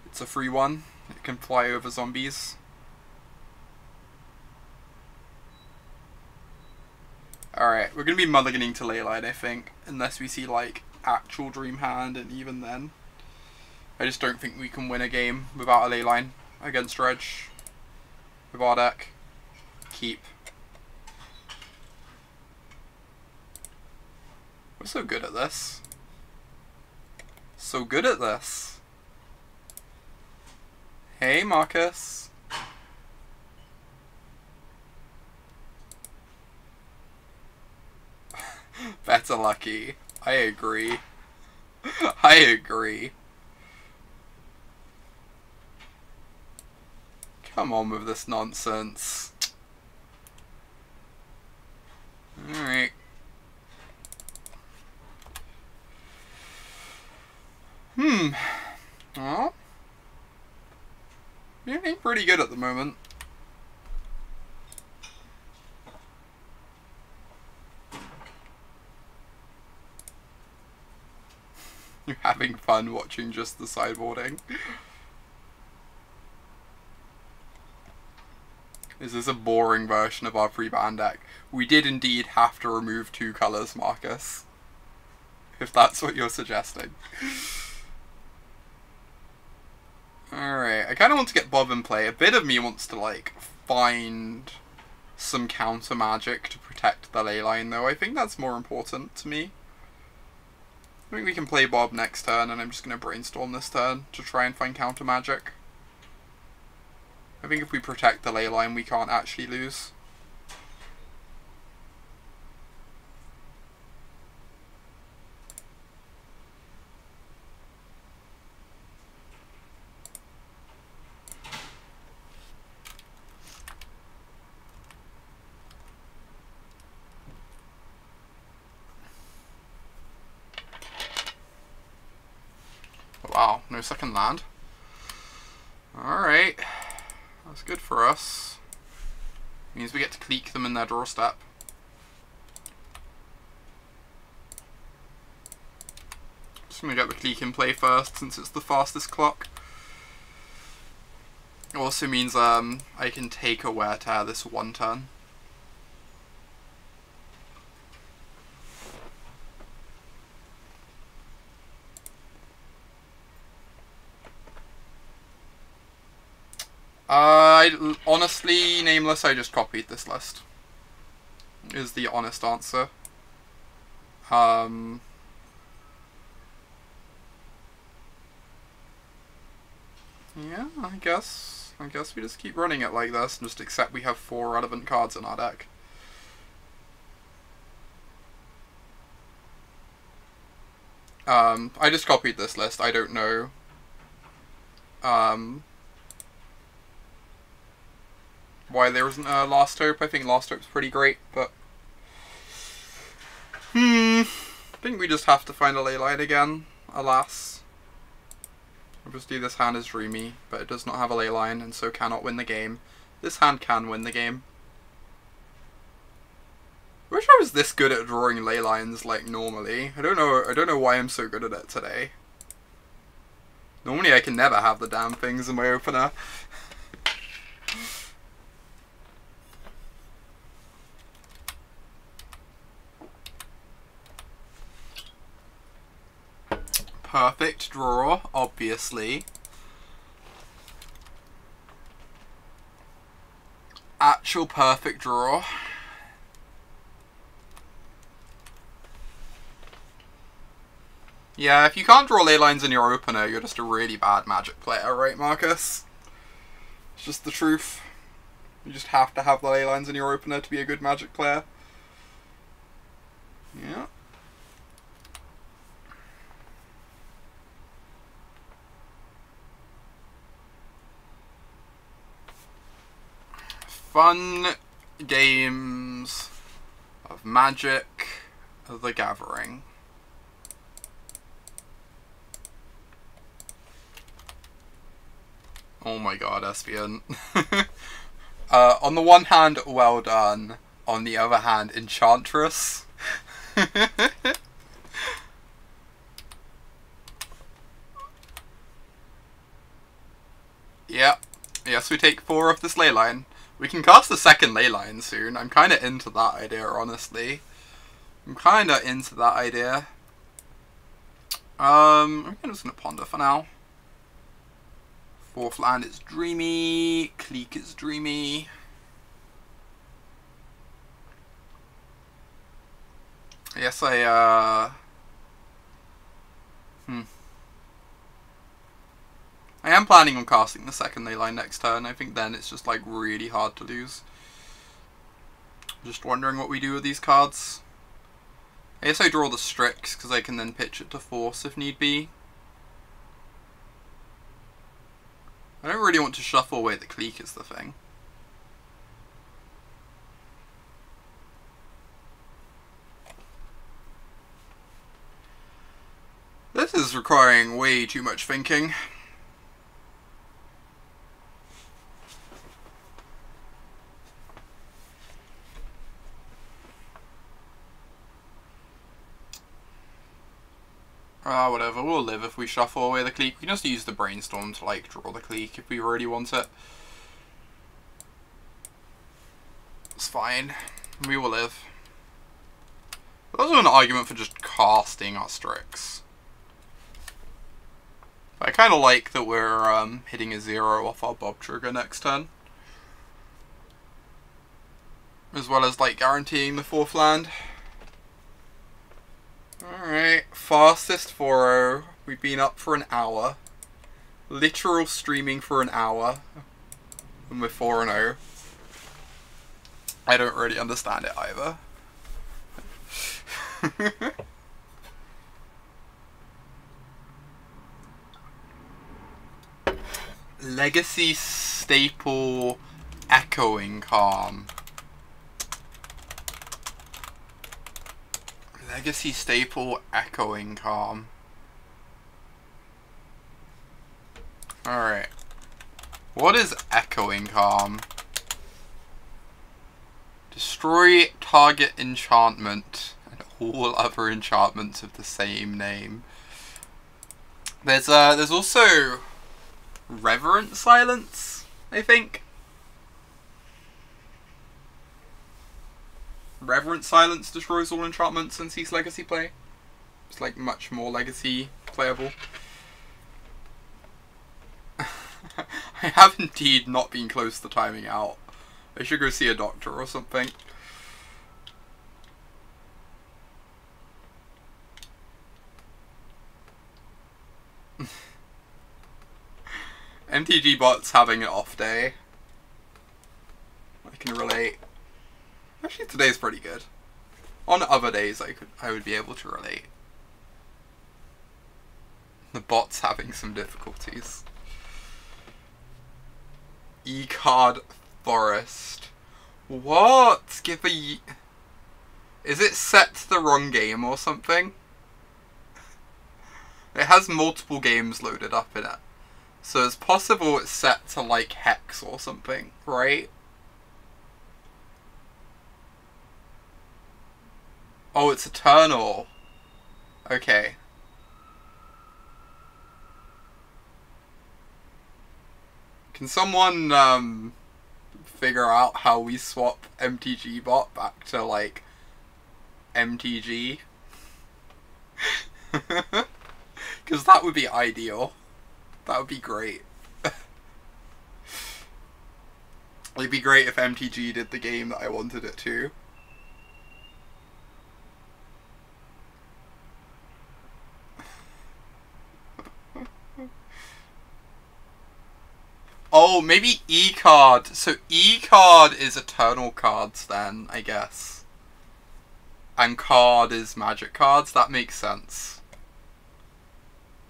It's a free one. It can fly over zombies. Alright, we're going to be mulliganing to Leyline, I think, unless we see, like, actual Dream Hand, and even then, I just don't think we can win a game without a Leyline against Dredge with our deck. Keep. We're so good at this. So good at this. Hey, Marcus. Better lucky. I agree. I agree. Come on with this nonsense. Alright. Well, you're doing pretty good at the moment. You're having fun watching just the sideboarding. Is this a boring version of our pre-ban deck? We did indeed have to remove 2 colours, Marcus. If that's what you're suggesting. Alright, I kind of want to get Bob in play. A bit of me wants to, like, find some counter magic to protect the Leyline, though. I think that's more important to me. I think we can play Bob next turn, and I'm just going to Brainstorm this turn to try and find counter magic. I think if we protect the Leyline, we can't actually lose. No second land. Alright. That's good for us. Means we get to clique them in their draw step. Just gonna get the clique in play first since it's the fastest clock. Also means I can take a wear tear this one turn. Honestly, Nameless, I just copied this list. Is the honest answer. Yeah, I guess we just keep running it like this and just accept we have 4 relevant cards in our deck. I just copied this list. I don't know. Why there isn't a Last Hope. I think Last Hope's pretty great, but I think we just have to find a Leyline again, alas. I'll just do this hand as Dreamy, but it does not have a Leyline and so cannot win the game. This hand can win the game. I wish I was this good at drawing Leylines like normally. I don't know why I'm so good at it today. Normally I can never have the damn things in my opener. Perfect draw, obviously. Actual perfect draw. Yeah, if you can't draw Leylines in your opener, you're just a really bad Magic player, right, Marcus? It's just the truth. You just have to have the Leylines in your opener to be a good Magic player. Yeah. Fun games of Magic the Gathering. Oh my god, Espion. On the one hand, well done. On the other hand, Enchantress. Yep. Yes, we take 4 off this Leyline. We can cast the second Leyline soon. I'm kind of into that idea, honestly. I'm kind of into that idea. I'm just going to ponder for now. 4th land is Dreamy. Clique is Dreamy. Yes, I am planning on casting the second Leyline next turn. I think then it's just like really hard to lose. Just wondering what we do with these cards. I guess I draw the Strix because I can then pitch it to Force if need be. I don't really want to shuffle away the Clique is the thing. This is requiring way too much thinking. Whatever, we'll live if we shuffle away the Clique. We can just use the Brainstorm to, like, draw the Clique if we really want it. It's fine. We will live. There's also an argument for just casting our Strix. I kind of like that we're hitting a 0 off our Bob trigger next turn. As well as, like, guaranteeing the 4th land. Alright, fastest 4-0. We've been up for an hour. Literal streaming for an hour. And we're 4-0. I don't really understand it either. Legacy staple Echoing Calm. Legacy staple Echoing Calm. Alright. What is Echoing Calm? Destroy target enchantment and all other enchantments of the same name. There's also Reverent Silence, I think. Reverent Silence destroys all enchantments and cease legacy play. It's like much more legacy playable. I have indeed not been close to timing out. I should go see a doctor or something. MTG bot's having an off day. I can relate. Actually, today's pretty good. On other days, I would be able to relate. The bot's having some difficulties. E-card Forest. What? Give a... Is it set to the wrong game or something? It has multiple games loaded up in it. So it's possible it's set to like Hex or something, right? Oh, it's Eternal. Okay. Can someone figure out how we swap MTG bot back to like MTG? Because that would be ideal. That would be great. It'd be great if MTG did the game that I wanted it to. Oh, maybe E-card. So E-card is Eternal cards then, I guess. And card is Magic cards. That makes sense.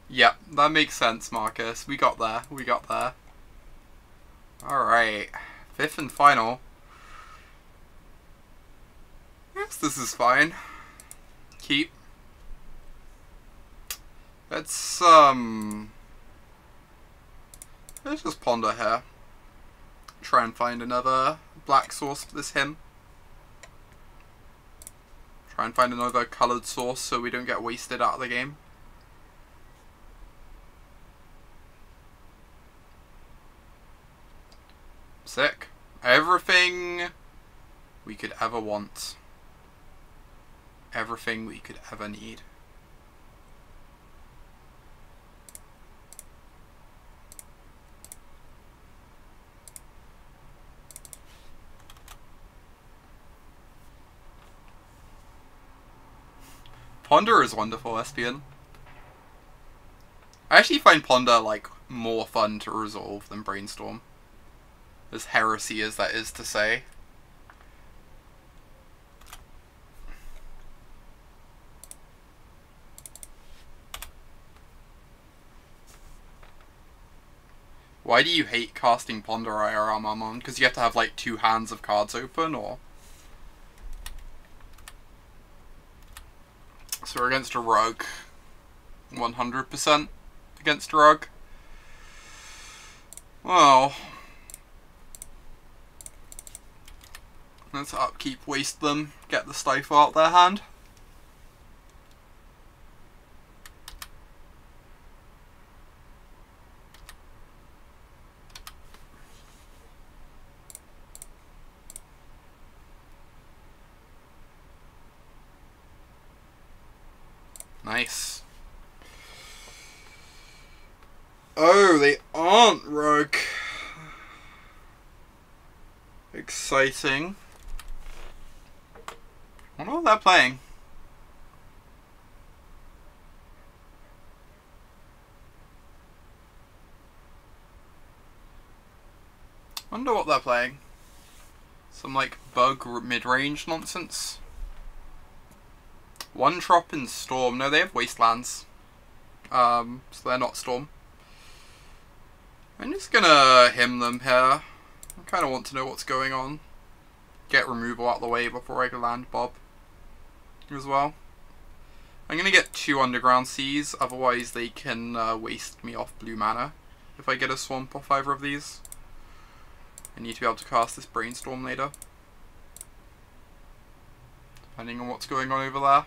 Yep, that makes sense, Marcus. We got there. We got there. Alright. Fifth and final. Yes, this is fine. Keep. Let's just ponder here. Try and find another black source for this hymn. Try and find another coloured source so we don't get wasted out of the game. Sick. Everything we could ever want. Everything we could ever need. Ponder is wonderful, Espion. I actually find Ponder, like, more fun to resolve than Brainstorm. As heresy as that is to say. Why do you hate casting Ponder IRL, Mammon? Because you have to have, like, 2 hands of cards open, or...? So we're against a Rug. 100% against a Rug. Well... let's upkeep, waste them, get the Stifle out their hand. Nice. Oh, they aren't Rogue. Exciting. I wonder what they're playing. Wonder what they're playing. Some like bug mid-range nonsense. One drop in Storm. No, they have Wastelands. So they're not Storm. I'm just gonna hymn them here. I kind of want to know what's going on. Get removal out of the way before I land Bob as well. I'm gonna get 2 Underground Seas, otherwise they can waste me off blue mana if I get a swamp off either of these. I need to be able to cast this Brainstorm later. Depending on what's going on over there.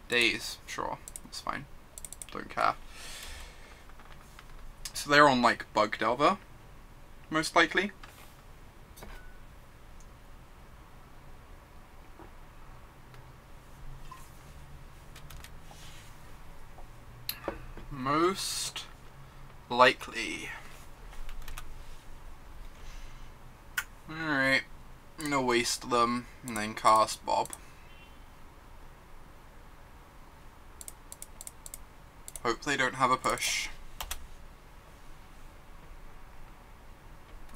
Days, sure, that's fine. Don't care. So they're on like Bug Delver, most likely. Most likely. Alright, I'm gonna waste them and then cast Bob. Hope they don't have a push.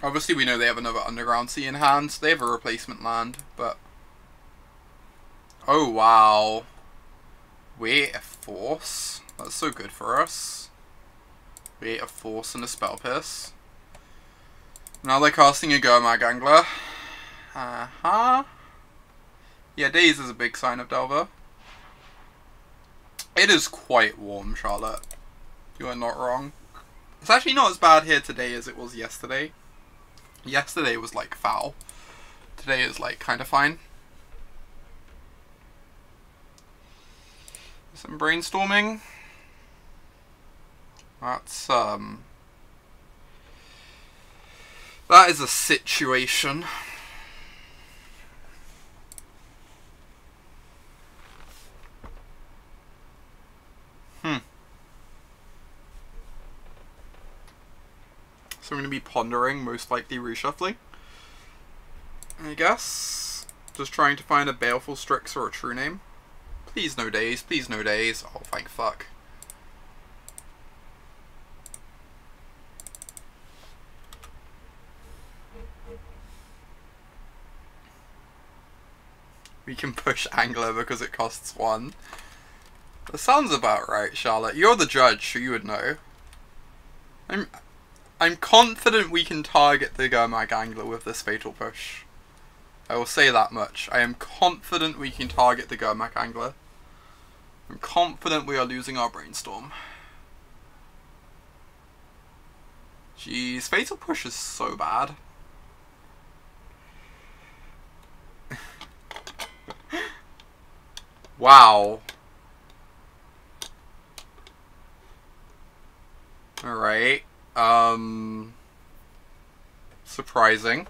Obviously we know they have another Underground Sea in hand, so they have a replacement land, but... Oh wow. Weight of Force. That's so good for us. Weight of Force and a Spell Pierce. Now they're casting a Gurmag Angler. Yeah, Daze is a big sign of Delver. It is quite warm, Charlotte. You are not wrong. It's actually not as bad here today as it was yesterday. Yesterday was like foul. Today is like kind of fine. Some brainstorming. That's that is a situation. So I'm going to be pondering, most likely reshuffling. I guess. Just trying to find a Baleful Strix or a True-Name. Please no Daze, please no Daze. Oh, thank fuck. We can push Angler because it costs 1. That sounds about right, Charlotte. You're the judge, so you would know. I'm confident we can target the Gurmag Angler with this Fatal Push. I will say that much. I am confident we can target the Gurmag Angler. I'm confident we are losing our Brainstorm. Jeez, Fatal Push is so bad. Wow. Alright. Surprising.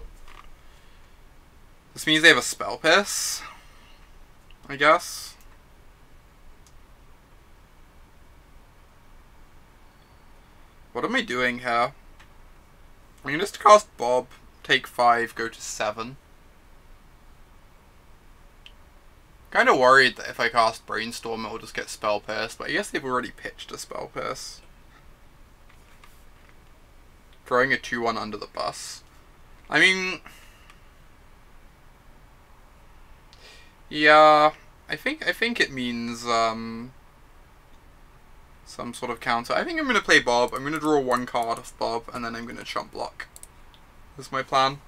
This means they have a Spell Pierce, I guess. What am I doing here? I'm gonna just cast Bob, take 5, go to 7. Kinda worried that if I cast Brainstorm it'll just get Spell Pierce, but I guess they've already pitched a Spell Pierce. Throwing a 2-1 under the bus. I mean... Yeah, I think it means some sort of counter. I think I'm gonna play Bob. I'm gonna draw 1 card off Bob, and then I'm gonna chump block. That's my plan.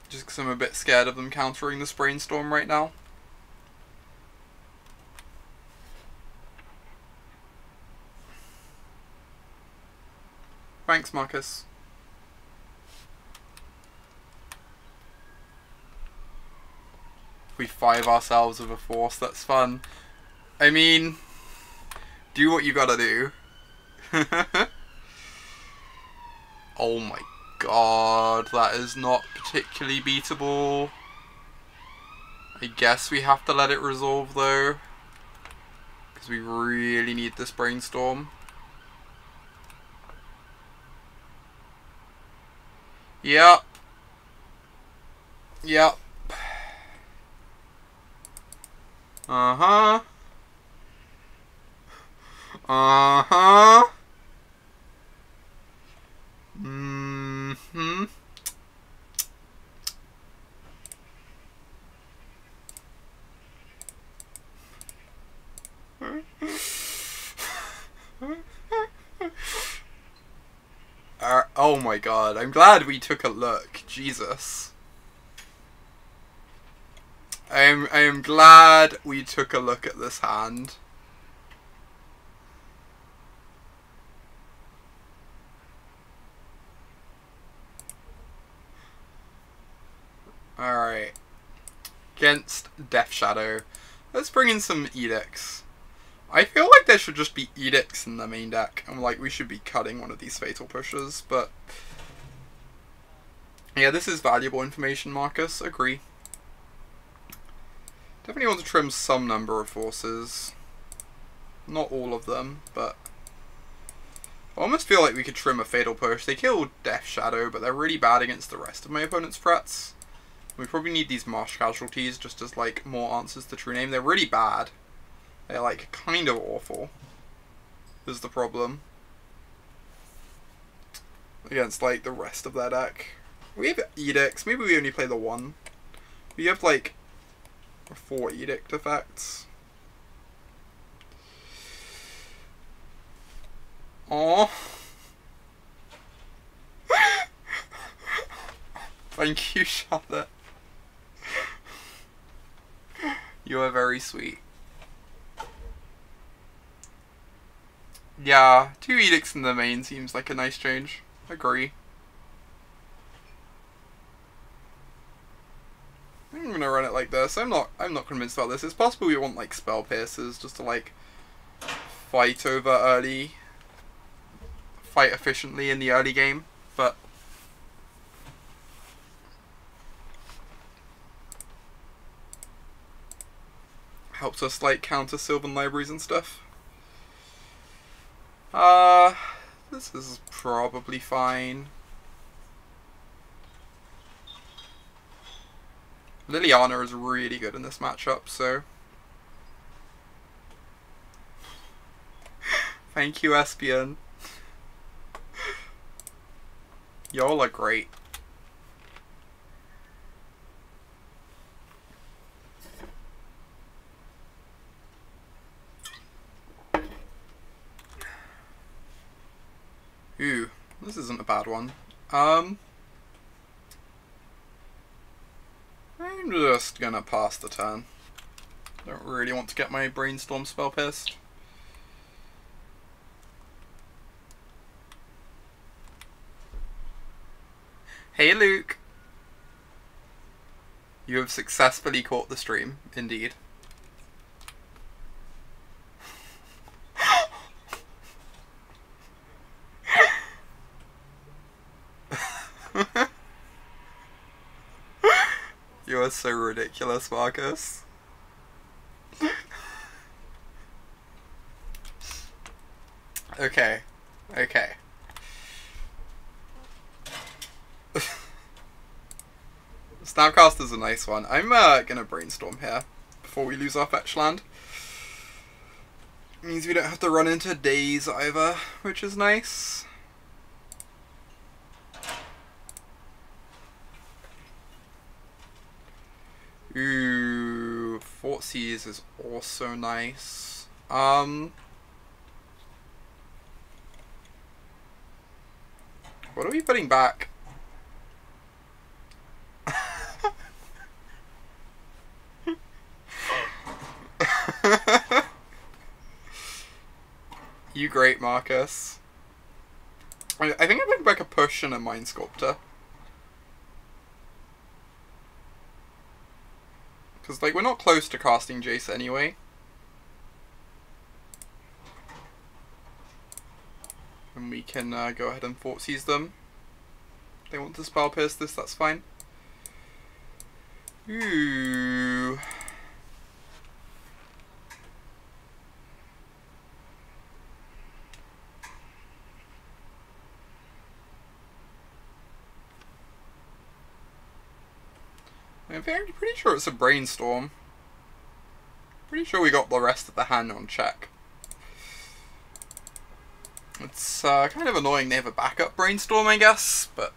Just because I'm a bit scared of them countering this Brainstorm right now. Thanks, Marcus. We 5 ourselves with a Force, that's fun. I mean, do what you gotta do. Oh my god, that is not particularly beatable. I guess we have to let it resolve though, because we really need this Brainstorm. Yep. Yep. Uh-huh. Uh-huh. Mm-hmm. Oh my god, I'm glad we took a look. Jesus. I am glad we took a look at this hand. Alright. Against Death Shadow. Let's bring in some Edicts. I feel like there should just be Edicts in the main deck. And like we should be cutting one of these Fatal Pushes, but yeah, this is valuable information, Marcus. Agree. Definitely want to trim some number of forces. Not all of them, but I almost feel like we could trim a Fatal Push. They kill Death Shadow, but they're really bad against the rest of my opponent's threats. We probably need these Marsh Casualties just as like more answers to True-Name. They're really bad. They're like kind of awful. Is the problem. Against like the rest of their deck. We have Edicts. Maybe we only play the one. We have like 4 Edict effects. Aww. Thank you, Charlotte. You are very sweet. Yeah, 2 Edicts in the main seems like a nice change. Agree. I'm gonna run it like this. I'm not convinced about this. It's possible we want like Spell Piercers just to like fight efficiently in the early game, but helps us like counter Sylvan libraries and stuff. This is probably fine. Liliana is really good in this matchup, so thank you, Espion. Y'all are great. Ooh, this isn't a bad one. I'm just gonna pass the turn. Don't really want to get my Brainstorm spell pissed. Hey Luke! You have successfully caught the stream, indeed. You are so ridiculous, Marcus. Okay. Okay. Snapcaster's a nice one. I'm gonna Brainstorm here before we lose our fetch land. Means we don't have to run into days either, which is nice. Ooh, Thoughtseize is also nice. What are we putting back? You great, Marcus. I think I'm putting back a push and a Mind Sculptor. Because, like, we're not close to casting Jace anyway. And we can go ahead and Thoughtseize them. If they want to Spell Pierce this, that's fine. Ooh. I'm pretty sure it's a Brainstorm. Pretty sure we got the rest of the hand on check. It's kind of annoying they have a backup Brainstorm, I guess, but...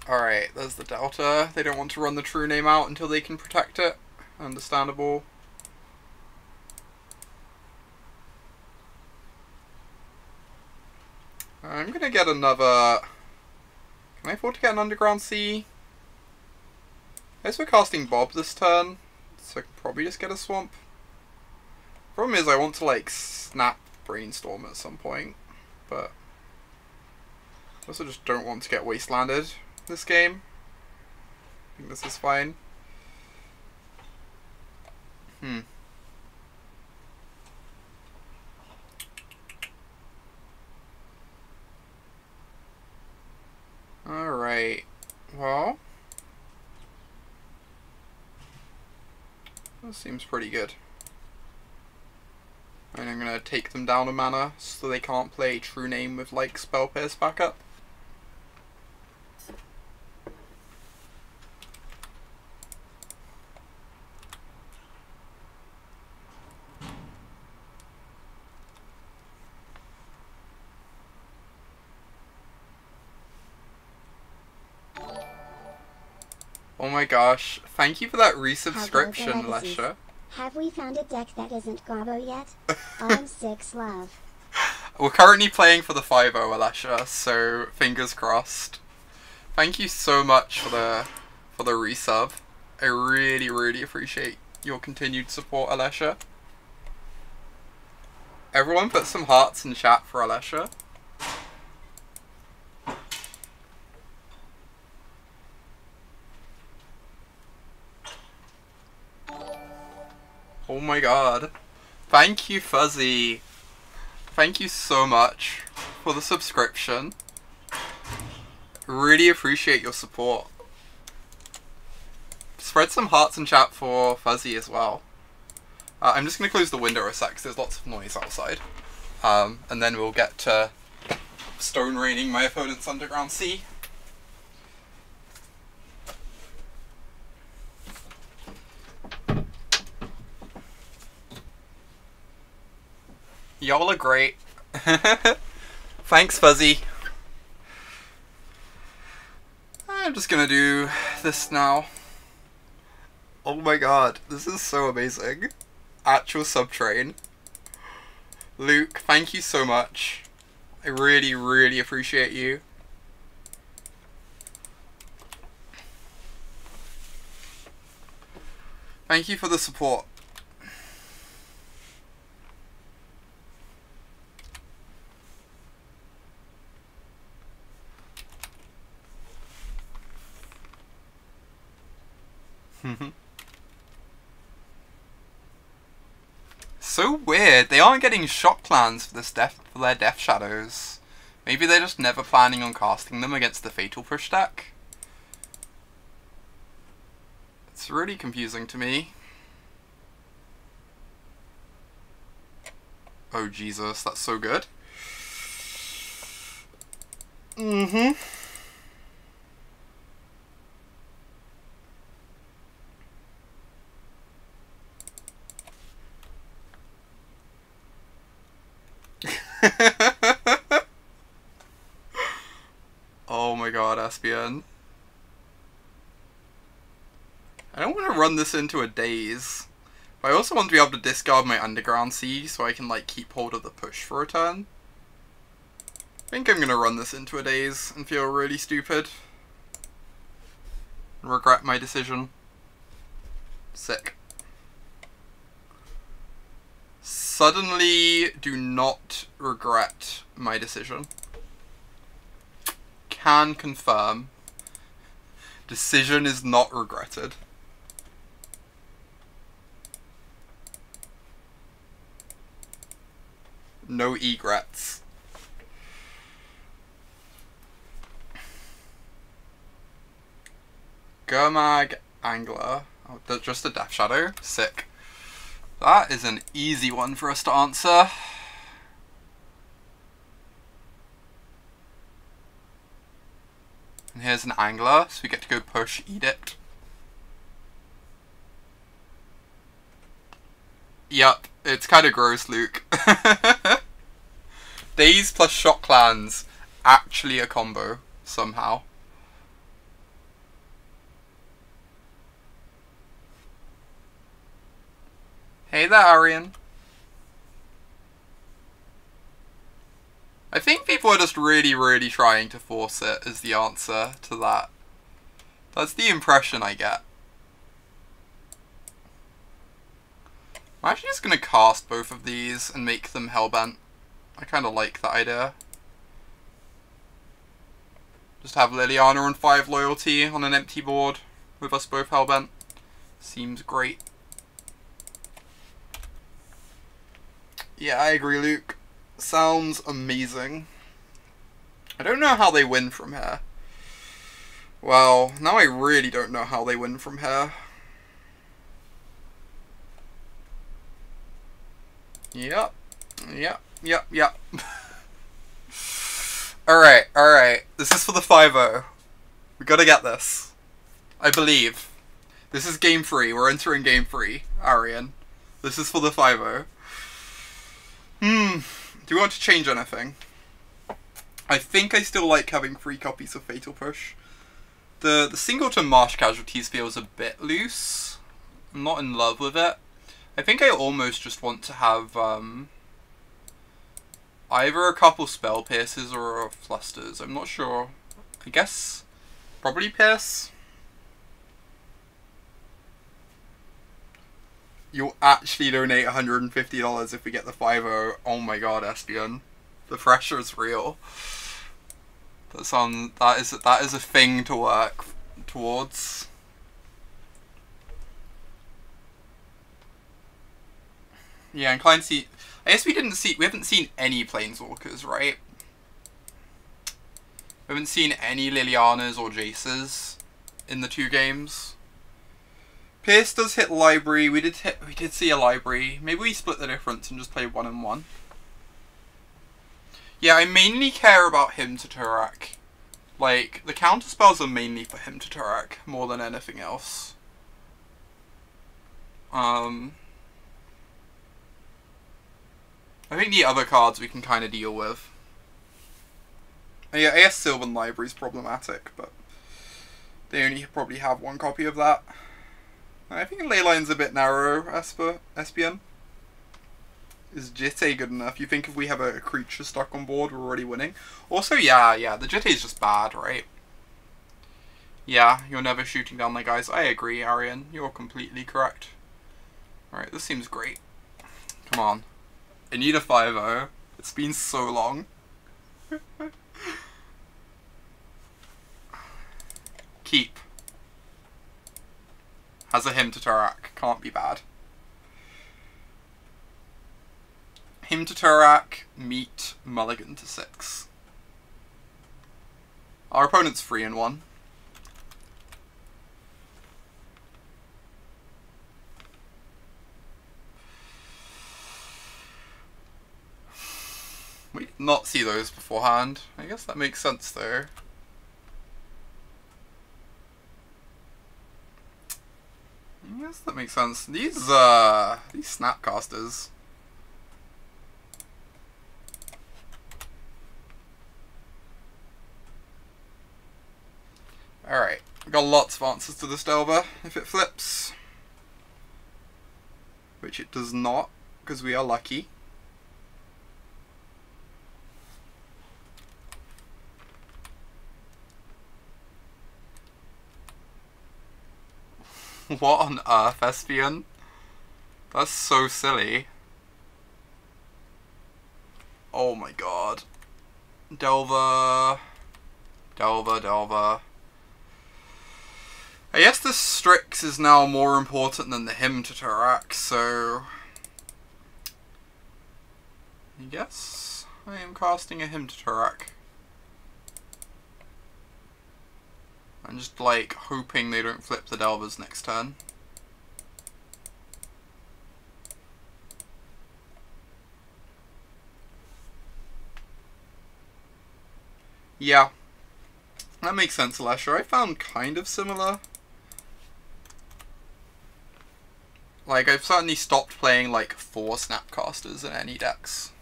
Alright, there's the Delta. They don't want to run the True-Name out until they can protect it. Understandable. I'm gonna get another... Can I afford to get an Underground Sea? I guess we're casting Bob this turn, so I can probably just get a Swamp. Problem is I want to like snap Brainstorm at some point, but I also just don't want to get Wastelanded this game. I think this is fine. Alright, well, that seems pretty good. And I'm gonna take them down a mana so they can't play True-Name with like Spell Pierce backup. Oh my gosh, thank you for that resubscription, Lesha. Have we found a deck that isn't Garbo yet? I'm 6 love. We're currently playing for the 5-0, Alesha, so fingers crossed. Thank you so much for the resub. I really, really appreciate your continued support, Alesha. Everyone put some hearts in chat for Alesha. Oh my god. Thank you, Fuzzy. Thank you so much for the subscription. Really appreciate your support. Spread some hearts in chat for Fuzzy as well. I'm just going to close the window a sec because there's lots of noise outside. And then we'll get to stone raining my opponent's Underground Sea. Y'all are great. Thanks, Fuzzy. I'm just gonna do this now. Oh my god, this is so amazing. Actual subtrain. Luke, thank you so much. I really, really appreciate you. Thank you for the support. So weird. They aren't getting shock clans for their death shadows. Maybe they're just never planning on casting them against the Fatal Push deck. It's really confusing to me. Oh Jesus, that's so good. Oh my god, Espion. I don't want to run this into a daze. But I also want to be able to discard my Underground Sea so I can like keep hold of the push for a turn. I think I'm going to run this into a daze and feel really stupid. And regret my decision. Sick. Suddenly do not regret my decision. Can confirm. Decision is not regretted. No egrets. Gurmag Angler. Oh, just a Death Shadow. Sick. That is an easy one for us to answer. And here's an Angler, so we get to go push Edict. Yup, it's kind of gross, Luke. Daze plus Shock Clans, actually a combo, somehow. Hey there, Arian. I think people are just really, really trying to force it is the answer to that. That's the impression I get. I'm actually just going to cast both of these and make them Hellbent. I kind of like that idea. Just have Liliana on 5 loyalty on an empty board with us both Hellbent. Seems great. Yeah, I agree, Luke. Sounds amazing. I don't know how they win from here. Well, now I really don't know how they win from here. Yep. Yep. Yep. Yep. Alright, alright. This is for the 5-0. We gotta get this. I believe. This is game 3. We're entering game 3, Arian. This is for the 5-0. Do we want to change anything? I think I still like having 3 copies of Fatal Push. The singleton Marsh Casualties feels a bit loose. I'm not in love with it. I think I almost just want to have either a couple Spell Pierces or Flusters. I'm not sure. I guess probably Pierce. You'll actually donate $150 if we get the 5-0. Oh my god, Espion. The pressure is real. That is a thing to work towards. Yeah, inclined to see. I guess we haven't seen any Planeswalkers, right? We haven't seen any Lilianas or Jaces in the 2 games. Pierce does hit library. We did see a library. Maybe we split the difference and just play 1 and 1. Yeah, I mainly care about him to Tourach. Like, the counter spells are mainly for him to Tourach more than anything else. I think the other cards we can kind of deal with. Yeah, I guess Sylvan Library is problematic, but they only probably have 1 copy of that. I think Leyline's a bit narrow, Espion. Is Jitte good enough? You think if we have a creature stuck on board, we're already winning? Also, yeah, the Jitte is just bad, right? Yeah, you're never shooting down my guys. I agree, Arian. You're completely correct. Alright, this seems great. Come on. I need a 5-0. It's been so long. Keep. Has a Hymn to Tourach. Can't be bad. Hymn to Tourach, meet Mulligan to 6. Our opponent's 3 and 1. We did not see those beforehand. I guess that makes sense though. I guess that makes sense. These Snapcasters. Alright, we've got lots of answers to this Delver if it flips. Which it does not, because we are lucky. What on earth, Espion? That's so silly. Oh my god. Delver. Delver. I guess the Strix is now more important than the Hymn to Tourach, so I guess I am casting a Hymn to Tourach. I'm just like hoping they don't flip the Delvers next turn. Yeah, that makes sense, Alesha. I found kind of similar. Like, I've certainly stopped playing like 4 Snapcasters in any decks.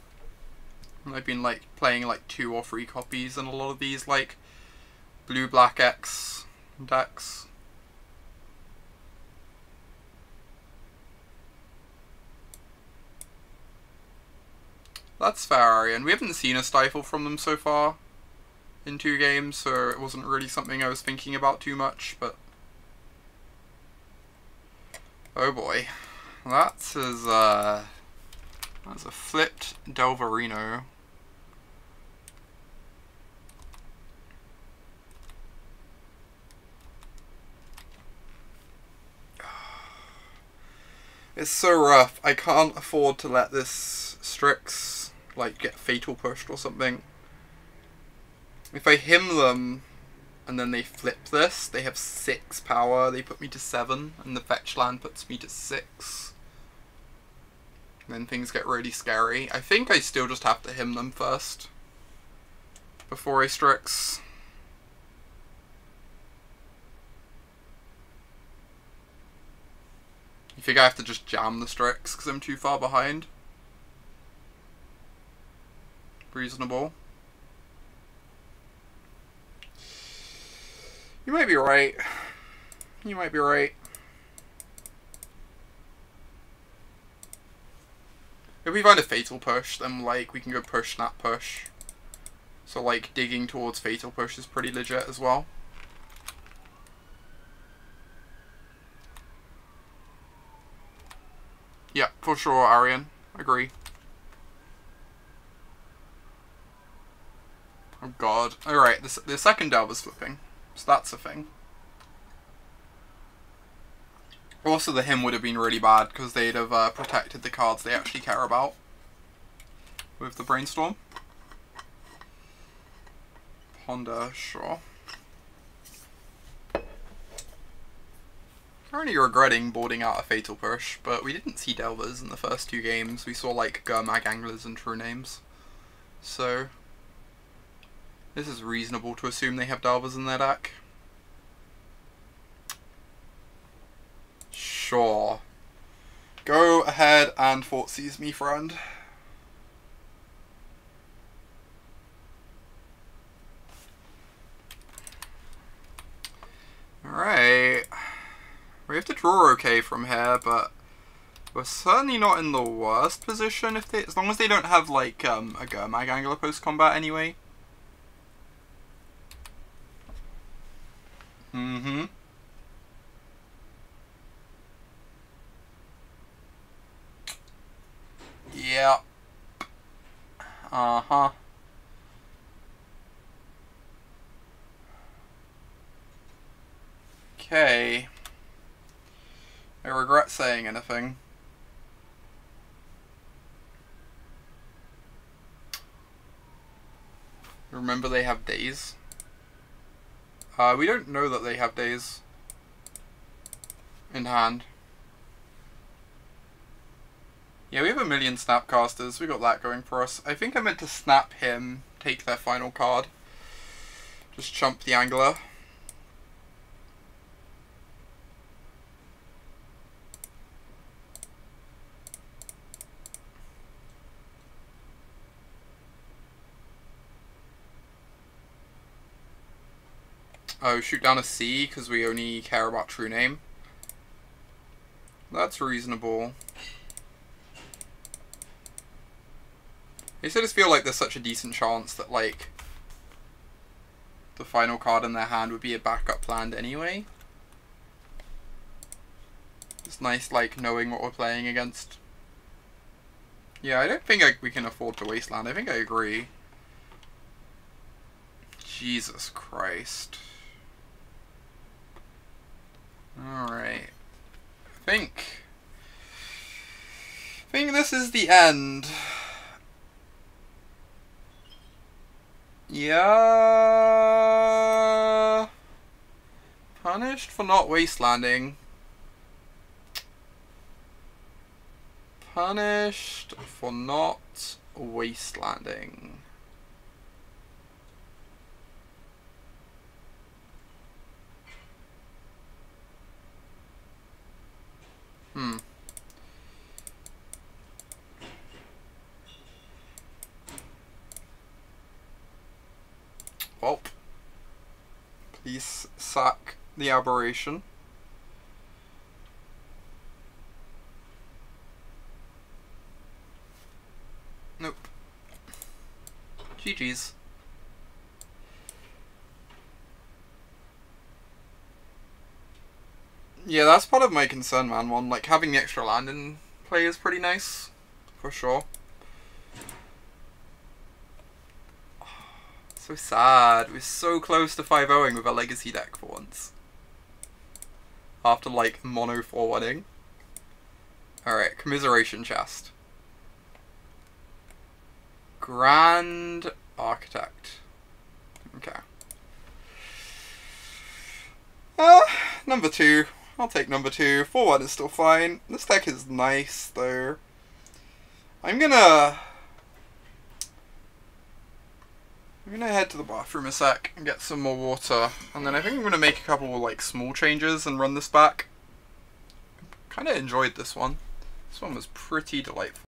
And I've been like playing like 2 or 3 copies in a lot of these like Blue-Black X decks. That's fair, and we haven't seen a stifle from them so far in 2 games, so it wasn't really something I was thinking about too much, but... Oh boy. That's a flipped Delverino. It's so rough. I can't afford to let this Strix, like, get fatal pushed or something. If I hymn them, and then they flip this, they have 6 power, they put me to 7, and the fetch land puts me to 6. And then things get really scary. I think I still just have to hymn them first, before I Strix. You think I have to just jam the Strix, because I'm too far behind? Reasonable. You might be right. You might be right. If we find a fatal push, then like we can go push, snap, push. So like digging towards fatal push is pretty legit as well. Yeah, for sure, Arian. Agree. Oh god. Alright, the second Delver's flipping. So that's a thing. Also, the hymn would have been really bad because they'd have protected the cards they actually care about with the Brainstorm. Ponder, sure. Currently regretting boarding out a Fatal Push, but we didn't see Delvers in the first 2 games. We saw like Gurmag Anglers and True-Names. So this is reasonable to assume they have Delvers in their deck. Sure. Go ahead and Thoughtseize me, friend. Alright. We have to draw okay from here, but we're certainly not in the worst position if they, as long as they don't have like a Gurmag Angler post combat anyway. Mm-hmm. Yeah. Uh-huh. Okay. I regret saying anything. Remember they have days. We don't know that they have days in hand. Yeah, we have a million Snapcasters. We got that going for us. I think I meant to snap him, take their final card. Just chump the Angler. Oh, shoot down a C because we only care about True-Name. That's reasonable. I just feel like there's such a decent chance that, like, the final card in their hand would be a backup land anyway. It's nice, like, knowing what we're playing against. Yeah, I don't think we can afford to Wasteland. I think I agree. Jesus Christ. Alright. I think this is the end. Yeah. Punished for not Wastelanding. Punished for not Wastelanding. Well, please sack the Aberration. Nope. GG's. Yeah, that's part of my concern, man. One, like, having the extra land in play is pretty nice, for sure. So sad. We're so close to 5-0ing with a legacy deck for once. After, like, mono forwarding. Alright, Commiseration Chest. Grand Architect. Okay. Number 2. I'll take number 2. 4-1 is still fine. This deck is nice, though. I'm gonna head to the bathroom a sec and get some more water, and then I think I'm gonna make a couple of, like, small changes and run this back. Kinda enjoyed this one. This one was pretty delightful.